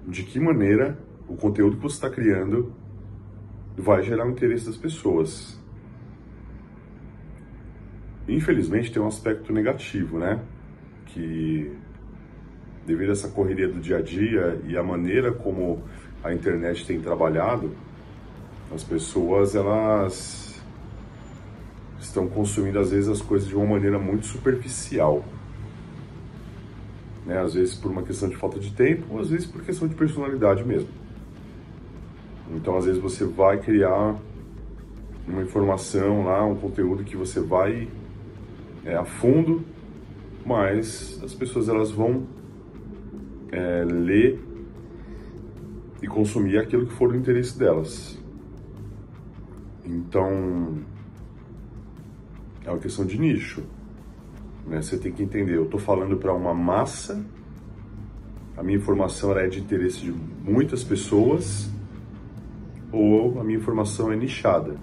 de que maneira o conteúdo que você está criando vai gerar o interesse das pessoas. Infelizmente tem um aspecto negativo, né? Que devido a essa correria do dia a dia e a maneira como a internet tem trabalhado, as pessoas elas estão consumindo às vezes as coisas de uma maneira muito superficial. Né? Às vezes por uma questão de falta de tempo, ou às vezes por questão de personalidade mesmo. Então às vezes você vai criar uma informação lá, um conteúdo que você vai a fundo, mas as pessoas elas vão ler e consumir aquilo que for do interesse delas. Então é uma questão de nicho, né? Você tem que entender, eu estou falando para uma massa, a minha informação ela é de interesse de muitas pessoas, ou a minha informação é nichada.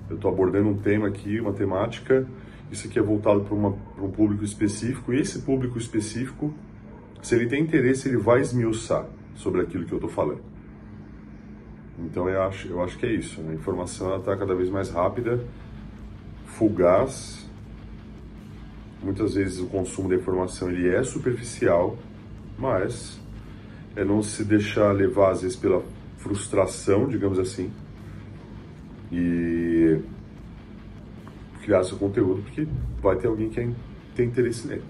Eu estou abordando um tema aqui, uma temática, isso aqui é voltado para um público específico, e esse público específico, se ele tem interesse, ele vai esmiuçar sobre aquilo que eu estou falando. Então eu acho que é isso, né? A informação está cada vez mais rápida, fugaz. Muitas vezes o consumo da informação ele é superficial, mas é não se deixar levar às vezes pela frustração, digamos assim, e criar seu conteúdo, porque vai ter alguém que tem interesse nele.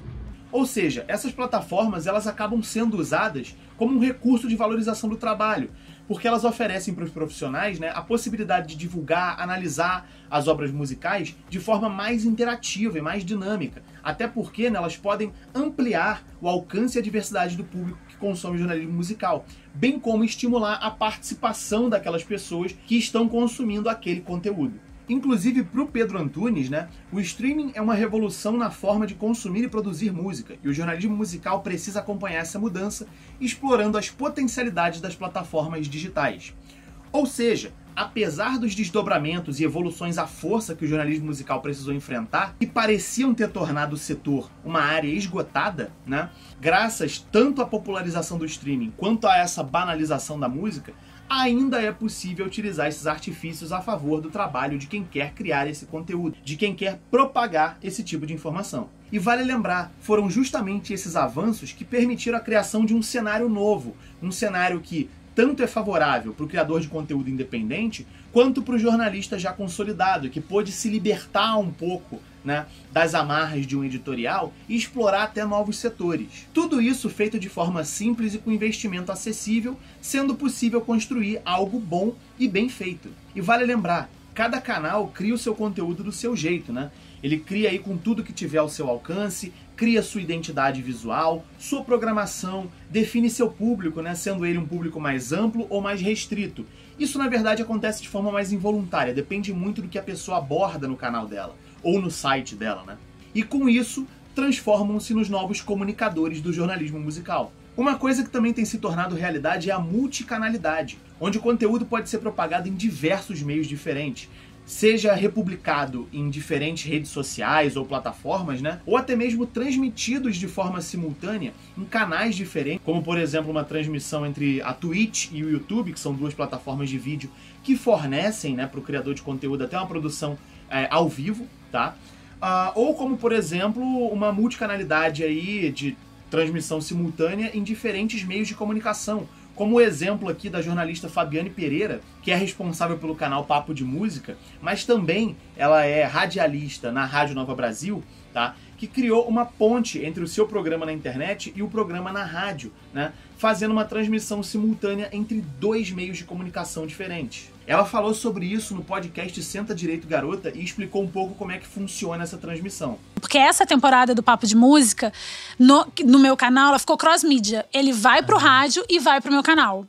Ou seja, essas plataformas elas acabam sendo usadas como um recurso de valorização do trabalho, porque elas oferecem para os profissionais, né, a possibilidade de divulgar, analisar as obras musicais de forma mais interativa e mais dinâmica, até porque, né, elas podem ampliar o alcance e a diversidade do público que consome jornalismo musical, bem como estimular a participação daquelas pessoas que estão consumindo aquele conteúdo. Inclusive, para o Pedro Antunes, né, o streaming é uma revolução na forma de consumir e produzir música, e o jornalismo musical precisa acompanhar essa mudança, explorando as potencialidades das plataformas digitais. Ou seja, apesar dos desdobramentos e evoluções à força que o jornalismo musical precisou enfrentar, que pareciam ter tornado o setor uma área esgotada, né, graças tanto à popularização do streaming quanto a essa banalização da música, ainda é possível utilizar esses artifícios a favor do trabalho de quem quer criar esse conteúdo, de quem quer propagar esse tipo de informação. E vale lembrar, foram justamente esses avanços que permitiram a criação de um cenário novo, um cenário que tanto é favorável para o criador de conteúdo independente, quanto para o jornalista já consolidado, que pôde se libertar um pouco, né, das amarras de um editorial e explorar até novos setores. Tudo isso feito de forma simples e com investimento acessível, sendo possível construir algo bom e bem feito. E vale lembrar, cada canal cria o seu conteúdo do seu jeito, né? Ele cria aí com tudo que tiver ao seu alcance, cria sua identidade visual, sua programação, define seu público, né, sendo ele um público mais amplo ou mais restrito. Isso, na verdade, acontece de forma mais involuntária, depende muito do que a pessoa aborda no canal dela, ou no site dela, né? E com isso, transformam-se nos novos comunicadores do jornalismo musical. Uma coisa que também tem se tornado realidade é a multicanalidade, onde o conteúdo pode ser propagado em diversos meios diferentes, seja republicado em diferentes redes sociais ou plataformas, né? Ou até mesmo transmitidos de forma simultânea em canais diferentes, como por exemplo uma transmissão entre a Twitch e o YouTube, que são duas plataformas de vídeo que fornecem, né, para o criador de conteúdo até uma produção ao vivo, tá? Ou como por exemplo uma multicanalidade aí de transmissão simultânea em diferentes meios de comunicação, como o exemplo aqui da jornalista Fabiane Pereira, que é responsável pelo canal Papo de Música, mas também ela é radialista na Rádio Nova Brasil, tá? Que criou uma ponte entre o seu programa na internet e o programa na rádio, né? Fazendo uma transmissão simultânea entre dois meios de comunicação diferentes. Ela falou sobre isso no podcast Senta Direito Garota e explicou um pouco como é que funciona essa transmissão. Porque essa temporada do Papo de Música, no meu canal, ela ficou cross-mídia. Ele vai pro rádio e vai pro meu canal.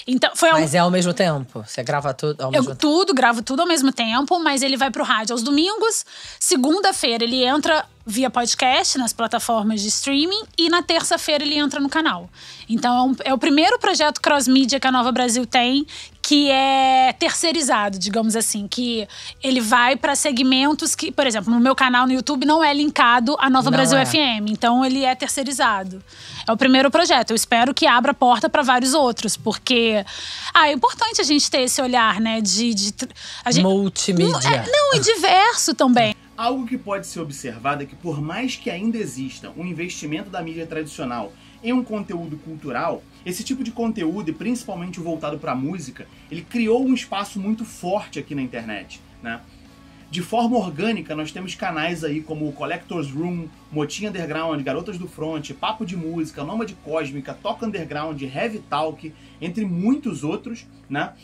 Então, mas é ao mesmo tempo? Você grava tudo ao mesmo tempo? Gravo tudo ao mesmo tempo, mas ele vai pro rádio aos domingos. Segunda-feira ele entra via podcast nas plataformas de streaming e na terça-feira ele entra no canal. Então é o primeiro projeto cross-mídia que a Nova Brasil tem, que é terceirizado, digamos assim, que ele vai para segmentos que, por exemplo, no meu canal no YouTube não é linkado à Nova Brasil FM, então ele é terceirizado. É o primeiro projeto, eu espero que abra a porta para vários outros, porque é importante a gente ter esse olhar, né, multimídia. E diverso também. Algo que pode ser observado é que por mais que ainda exista um investimento da mídia tradicional em um conteúdo cultural, esse tipo de conteúdo, e principalmente o voltado para a música, ele criou um espaço muito forte aqui na internet, né? De forma orgânica, nós temos canais aí como o Collector's Room, Motinha Underground, Garotas do Front, Papo de Música, Nômade Cósmica, Toca Underground, Heavy Talk, entre muitos outros, né?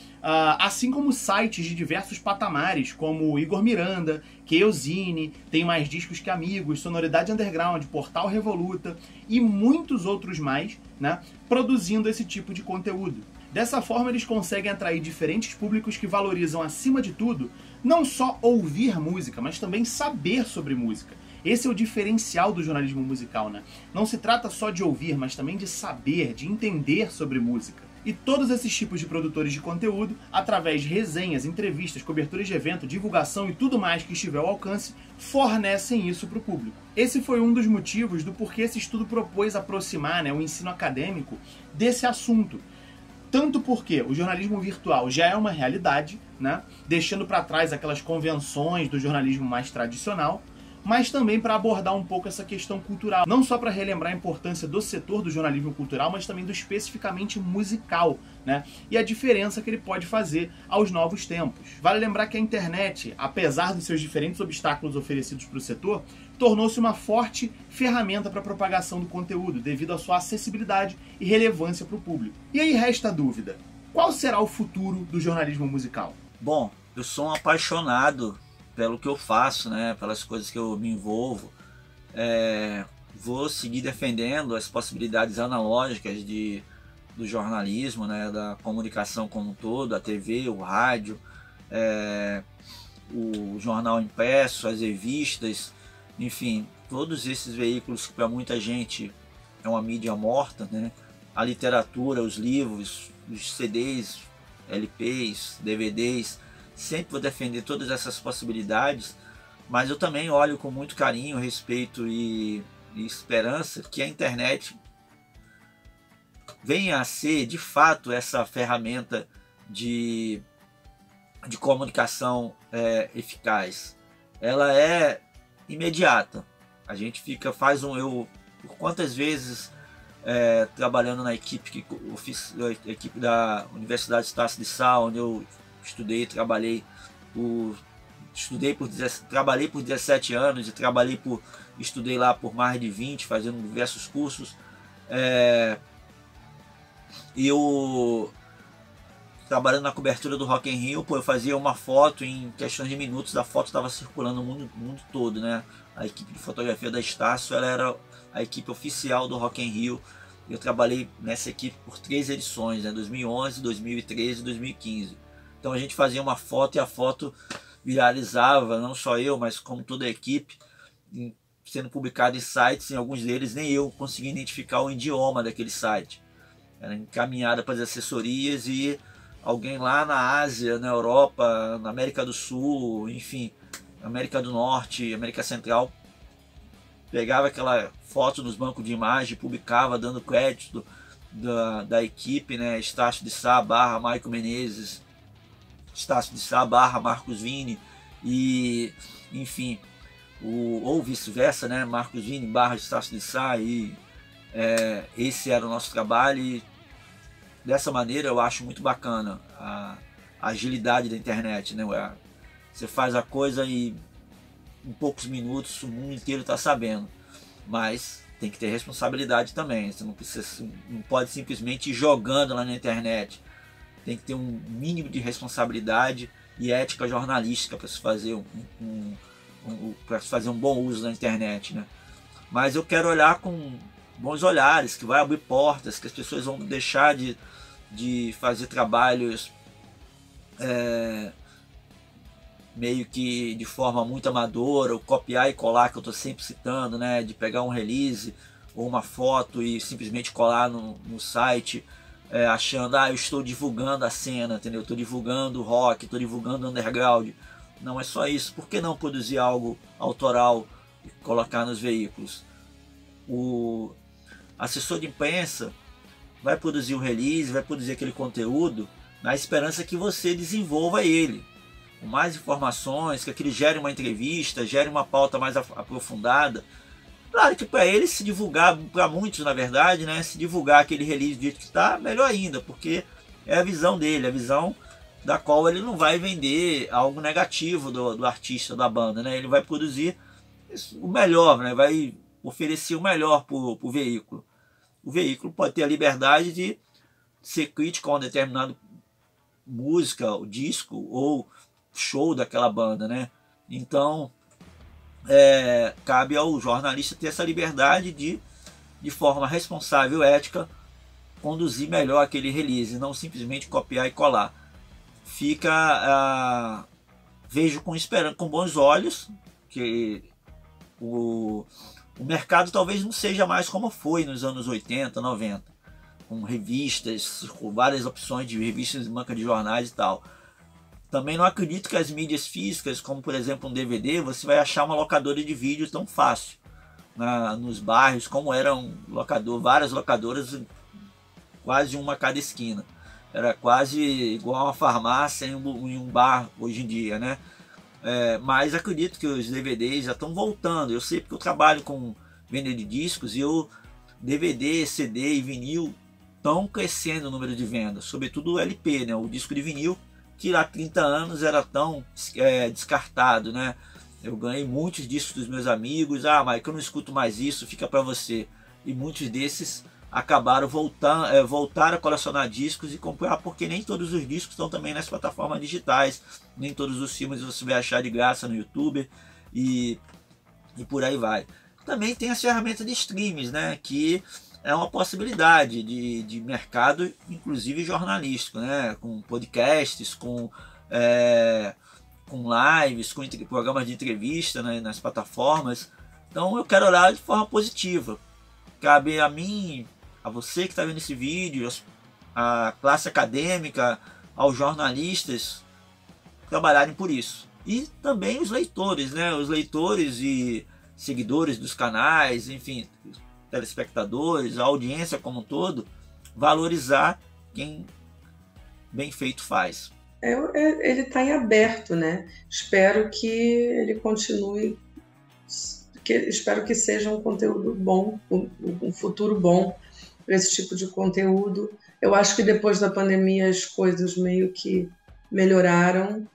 Assim como sites de diversos patamares, como Igor Miranda, Keozine, Tem Mais Discos Que Amigos, Sonoridade Underground, Portal Revoluta e muitos outros mais, né? Produzindo esse tipo de conteúdo. Dessa forma, eles conseguem atrair diferentes públicos que valorizam, acima de tudo, não só ouvir música, mas também saber sobre música. Esse é o diferencial do jornalismo musical, né? Não se trata só de ouvir, mas também de saber, de entender sobre música. E todos esses tipos de produtores de conteúdo, através de resenhas, entrevistas, coberturas de evento, divulgação e tudo mais que estiver ao alcance, fornecem isso para o público. Esse foi um dos motivos do porquê esse estudo propôs aproximar, né, o ensino acadêmico desse assunto. Tanto porque o jornalismo virtual já é uma realidade, né, deixando para trás aquelas convenções do jornalismo mais tradicional, mas também para abordar um pouco essa questão cultural. Não só para relembrar a importância do setor do jornalismo cultural, mas também do especificamente musical, né, e a diferença que ele pode fazer aos novos tempos. Vale lembrar que a internet, apesar dos seus diferentes obstáculos oferecidos para o setor, tornou-se uma forte ferramenta para a propagação do conteúdo, devido à sua acessibilidade e relevância para o público. E aí resta a dúvida: Qual será o futuro do jornalismo musical? Bom, eu sou um apaixonado pelo que eu faço, né? Pelas coisas que eu me envolvo. Vou seguir defendendo as possibilidades analógicas do jornalismo, né? Da comunicação como um todo, a TV, o rádio, o jornal impresso, as revistas, enfim, todos esses veículos que para muita gente é uma mídia morta, né? A literatura, os livros, os CDs, LPs, DVDs, sempre vou defender todas essas possibilidades, mas eu também olho com muito carinho, respeito e esperança que a internet venha a ser de fato essa ferramenta de comunicação eficaz. Ela é imediata. A gente por quantas vezes trabalhando na equipe a equipe da Universidade Estácio de Sá, onde eu estudei, trabalhei por 17 anos e estudei lá por mais de 20, fazendo diversos cursos. Eu trabalhando na cobertura do Rock in Rio, eu fazia uma foto em questões de minutos, a foto estava circulando no mundo todo, né? A equipe de fotografia da Estácio, ela era a equipe oficial do Rock in Rio. Eu trabalhei nessa equipe por 3 edições, né? 2011, 2013 e 2015. Então a gente fazia uma foto e a foto viralizava, não só eu, mas como toda a equipe, sendo publicada em sites, em alguns deles nem eu conseguia identificar o idioma daquele site. Era encaminhada para as assessorias e alguém lá na Ásia, na Europa, na América do Sul, enfim, América do Norte, América Central, pegava aquela foto nos bancos de imagem, publicava dando crédito da equipe, né? Estácio de Sá / Maico Menezes, Estácio de Sá / Marcos Vini, e enfim, ou vice-versa, né? Marcos Vini / Estácio de Sá, e esse era o nosso trabalho. E dessa maneira eu acho muito bacana a agilidade da internet, né? Você faz a coisa e em poucos minutos o mundo inteiro está sabendo, mas tem que ter responsabilidade também. Você não pode simplesmente ir jogando lá na internet. Tem que ter um mínimo de responsabilidade e ética jornalística para se fazer um bom uso da internet, né? Mas eu quero olhar com bons olhares, que vai abrir portas, que as pessoas vão deixar de fazer trabalhos meio que de forma muito amadora, ou copiar e colar, que eu estou sempre citando, né? De pegar um release ou uma foto e simplesmente colar no site, achando, eu estou divulgando a cena, entendeu? Estou divulgando o rock, estou divulgando o underground. Não é só isso. Por que não produzir algo autoral e colocar nos veículos? O assessor de imprensa vai produzir o release, vai produzir aquele conteúdo na esperança que você desenvolva ele com mais informações, que aquele gere uma entrevista, gere uma pauta mais aprofundada. Claro que para ele se divulgar, para muitos na verdade, né, se divulgar aquele release do jeito que está, melhor ainda, porque é a visão dele, a visão da qual ele não vai vender algo negativo do artista, da banda, né? Ele vai produzir o melhor, né? Vai oferecer o melhor para o veículo. O veículo pode ter a liberdade de ser crítico a uma determinada música, o disco ou show daquela banda, né? Então cabe ao jornalista ter essa liberdade de forma responsável, ética, conduzir melhor aquele release, não simplesmente copiar e colar. Vejo com bons olhos que o mercado talvez não seja mais como foi nos anos 80, 90, com revistas, com várias opções de revistas e banca de jornais e tal. Também não acredito que as mídias físicas, como por exemplo um DVD, você vai achar uma locadora de vídeo tão fácil nos bairros, como eram várias locadoras, quase uma a cada esquina. Era quase igual uma farmácia em um bar hoje em dia, né? Mas acredito que os DVDs já estão voltando. Eu sei porque eu trabalho com venda de discos e o DVD, CD e vinil estão crescendo o número de vendas, sobretudo o LP, né? O disco de vinil, que há 30 anos era tão descartado, né? Eu ganhei muitos discos dos meus amigos, mas que eu não escuto mais isso, fica para você. E muitos desses acabaram voltar a colecionar discos e comprar, porque nem todos os discos estão também nas plataformas digitais, nem todos os filmes você vai achar de graça no YouTube e por aí vai. Também tem as ferramentas de streams, né, que é uma possibilidade de mercado, inclusive jornalístico, né, com podcasts, com lives, com programas de entrevista, né, nas plataformas. Então eu quero olhar de forma positiva. Cabe a mim, a você que está vendo esse vídeo, a classe acadêmica, aos jornalistas trabalharem por isso. E também os leitores, né? Os leitores e seguidores dos canais, enfim, telespectadores, a audiência como um todo, valorizar quem bem feito faz. Ele está em aberto, né? Espero que ele continue, espero que seja um conteúdo bom, um futuro bom para esse tipo de conteúdo. Eu acho que depois da pandemia as coisas meio que melhoraram.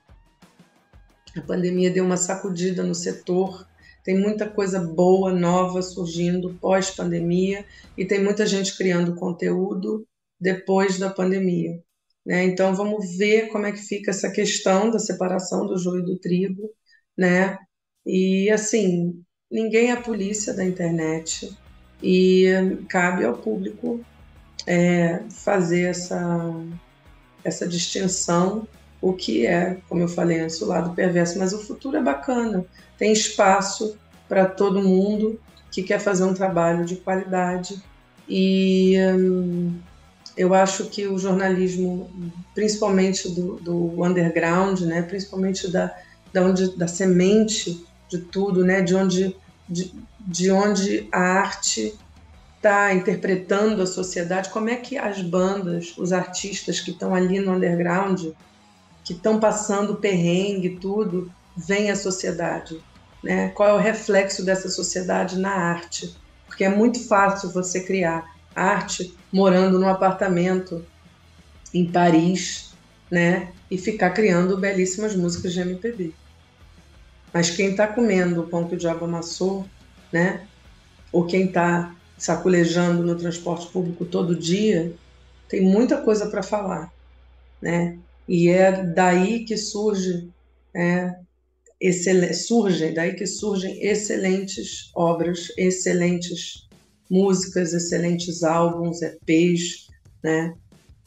A pandemia deu uma sacudida no setor. Tem muita coisa boa, nova surgindo pós-pandemia e tem muita gente criando conteúdo depois da pandemia, né? Então vamos ver como é que fica essa questão da separação do joio e do trigo, né? E assim, ninguém é a polícia da internet e cabe ao público fazer essa distinção, o que é, como eu falei antes, o lado perverso, mas o futuro é bacana, tem espaço para todo mundo que quer fazer um trabalho de qualidade e eu acho que o jornalismo, principalmente do underground, né, principalmente da semente de tudo, né, de onde a arte está interpretando a sociedade, como é que as bandas, os artistas que estão ali no underground, que estão passando perrengue e tudo, veem a sociedade, né? Qual é o reflexo dessa sociedade na arte? Porque é muito fácil você criar arte morando num apartamento em Paris, né? E ficar criando belíssimas músicas de MPB. Mas quem está comendo o pão que o diabo amassou, né? Ou quem está saculejando no transporte público todo dia, tem muita coisa para falar, né? E é daí que surgem excelentes obras, excelentes músicas, excelentes álbuns, EPs, né?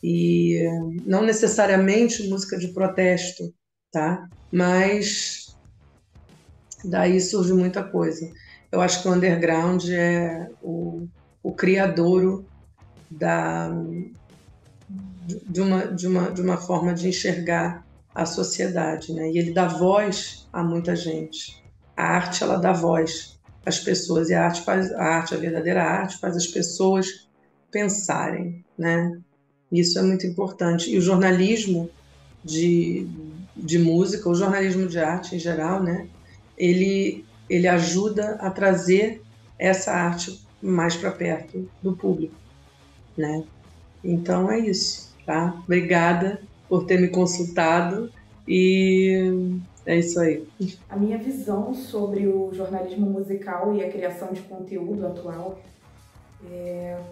E não necessariamente música de protesto, tá? Mas daí surge muita coisa. Eu acho que o underground é o criadouro de uma forma de enxergar a sociedade, né? E ele dá voz a muita gente. A arte, ela dá voz às pessoas, e a verdadeira arte faz as pessoas pensarem, né? Isso é muito importante. E o jornalismo de música, o jornalismo de arte em geral, né? Ele ajuda a trazer essa arte mais para perto do público, né? Então é isso, tá? Obrigada por ter me consultado e é isso aí. A minha visão sobre o jornalismo musical e a criação de conteúdo atual,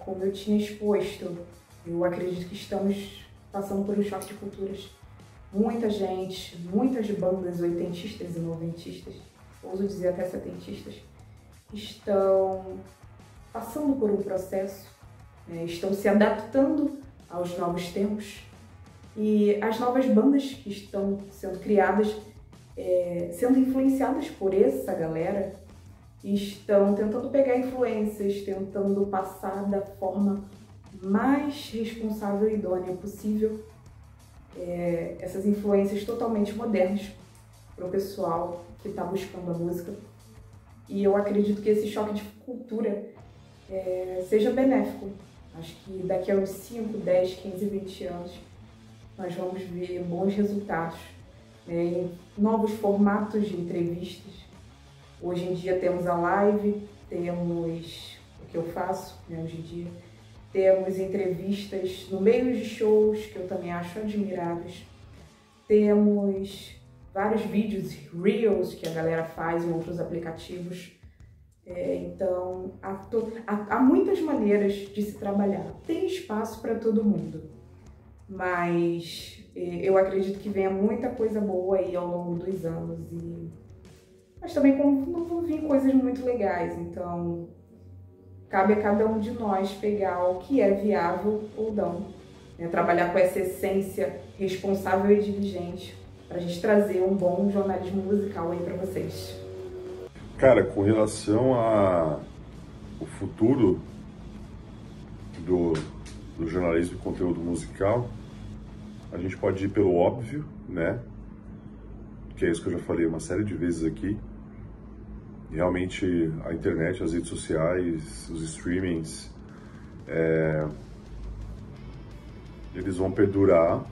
como eu tinha exposto, eu acredito que estamos passando por um choque de culturas. Muita gente, muitas bandas oitentistas e noventistas, ouso dizer até setentistas, estão passando por um processo, estão se adaptando aos novos tempos, e as novas bandas que estão sendo criadas, sendo influenciadas por essa galera, estão tentando pegar influências, tentando passar da forma mais responsável e idônea possível essas influências totalmente modernas para o pessoal que está buscando a música. E eu acredito que esse choque de cultura seja benéfico. Acho que daqui a uns 5, 10, 15, 20 anos nós vamos ver bons resultados, em novos formatos de entrevistas. Hoje em dia temos a live, temos o que eu faço, hoje em dia. Temos entrevistas no meio de shows, que eu também acho admiráveis. Temos vários vídeos, reels, que a galera faz em outros aplicativos. Então, há muitas maneiras de se trabalhar. Tem espaço para todo mundo, mas eu acredito que venha muita coisa boa aí ao longo dos anos. Mas também não vão vir coisas muito legais, então cabe a cada um de nós pegar o que é viável ou não. Trabalhar com essa essência responsável e diligente para a gente trazer um bom jornalismo musical aí para vocês. Cara, com relação ao futuro do jornalismo e conteúdo musical, a gente pode ir pelo óbvio, né? Que é isso que eu já falei uma série de vezes aqui. Realmente a internet, as redes sociais, os streamings, eles vão perdurar.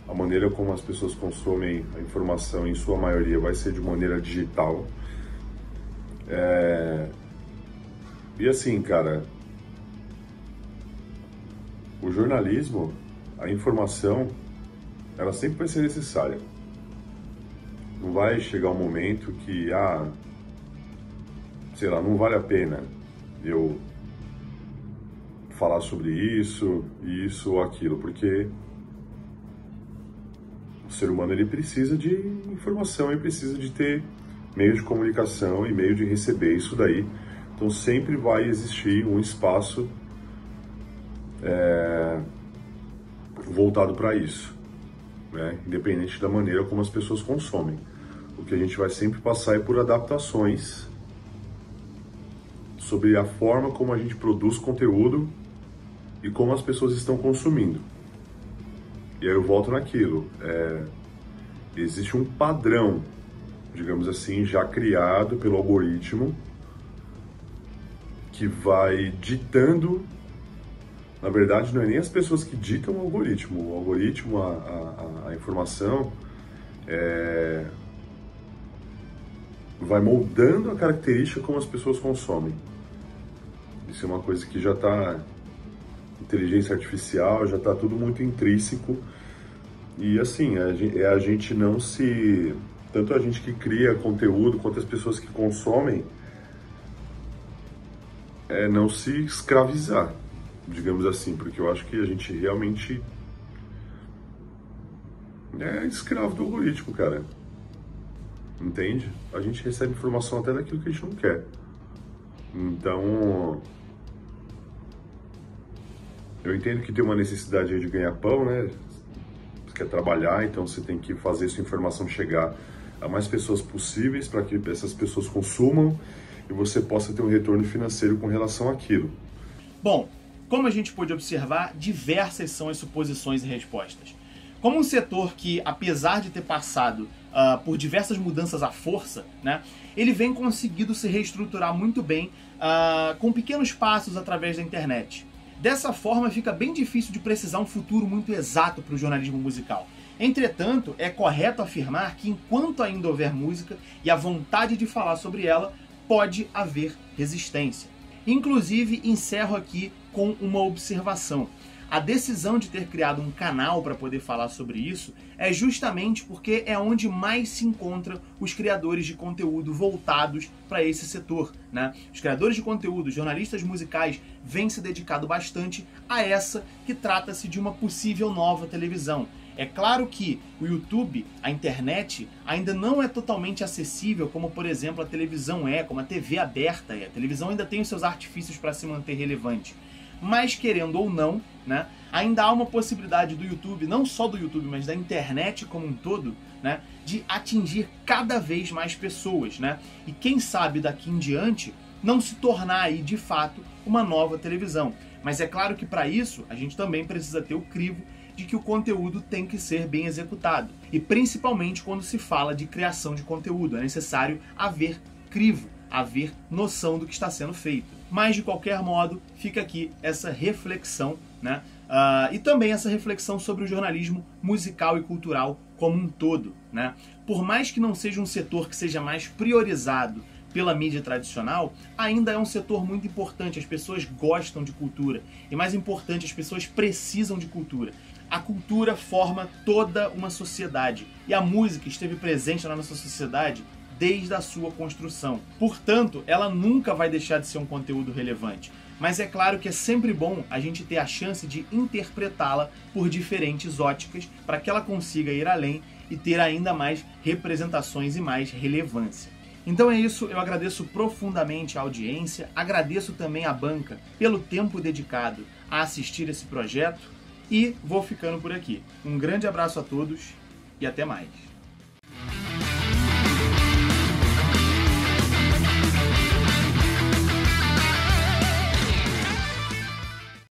A maneira como as pessoas consomem a informação, em sua maioria, vai ser de maneira digital. E assim, cara, o jornalismo, a informação, ela sempre vai ser necessária. Não vai chegar um momento que, sei lá, não vale a pena eu falar sobre isso ou aquilo, porque o ser humano, ele precisa de informação, ele precisa de ter meio de comunicação e meio de receber isso daí. Então sempre vai existir um espaço voltado para isso, né? Independente da maneira como as pessoas consomem. O que a gente vai sempre passar é por adaptações sobre a forma como a gente produz conteúdo e como as pessoas estão consumindo. E aí eu volto naquilo, existe um padrão, digamos assim, já criado pelo algoritmo, que vai ditando. Na verdade, não é nem as pessoas que ditam o algoritmo, a informação, vai moldando a característica como as pessoas consomem. Isso é uma coisa que já está, inteligência artificial, já está tudo muito intrínseco. E assim, a gente não se... Tanto a gente que cria conteúdo, quanto as pessoas que consomem, não se escravizar, digamos assim, porque eu acho que a gente realmente é escravo do algoritmo, cara. Entende? A gente recebe informação até daquilo que a gente não quer. Então, eu entendo que tem uma necessidade aí de ganhar pão, né? Você quer trabalhar, então você tem que fazer sua informação chegar a mais pessoas possíveis para que essas pessoas consumam e você possa ter um retorno financeiro com relação àquilo. Bom, como a gente pôde observar, diversas são as suposições e respostas. Como um setor que, apesar de ter passado por diversas mudanças à força, né, ele vem conseguindo se reestruturar muito bem com pequenos passos através da internet. Dessa forma, fica bem difícil de precisar um futuro muito exato para o jornalismo musical. Entretanto, é correto afirmar que enquanto ainda houver música e a vontade de falar sobre ela, pode haver resistência. Inclusive, encerro aqui com uma observação. A decisão de ter criado um canal para poder falar sobre isso é justamente porque é onde mais se encontram os criadores de conteúdo voltados para esse setor, né? Os criadores de conteúdo, jornalistas musicais, vêm se dedicado bastante a essa que trata-se de uma possível nova televisão. É claro que o YouTube, a internet, ainda não é totalmente acessível como, por exemplo, a televisão como a TV aberta é. A televisão ainda tem os seus artifícios para se manter relevante. Mas, querendo ou não, né, ainda há uma possibilidade do YouTube, não só do YouTube, mas da internet como um todo, né, de atingir cada vez mais pessoas, né? E quem sabe daqui em diante não se tornar aí, de fato, uma nova televisão. Mas é claro que para isso a gente também precisa ter o crivo de que o conteúdo tem que ser bem executado. E principalmente quando se fala de criação de conteúdo, é necessário haver crivo, haver noção do que está sendo feito. Mas, de qualquer modo, fica aqui essa reflexão, né? E também essa reflexão sobre o jornalismo musical e cultural como um todo, né? Por mais que não seja um setor que seja mais priorizado pela mídia tradicional, ainda é um setor muito importante. As pessoas gostam de cultura. E mais importante, as pessoas precisam de cultura. A cultura forma toda uma sociedade. E a música esteve presente na nossa sociedade desde a sua construção. Portanto, ela nunca vai deixar de ser um conteúdo relevante. Mas é claro que é sempre bom a gente ter a chance de interpretá-la por diferentes óticas para que ela consiga ir além e ter ainda mais representações e mais relevância. Então é isso, eu agradeço profundamente a audiência, agradeço também à banca pelo tempo dedicado a assistir esse projeto e vou ficando por aqui. Um grande abraço a todos e até mais.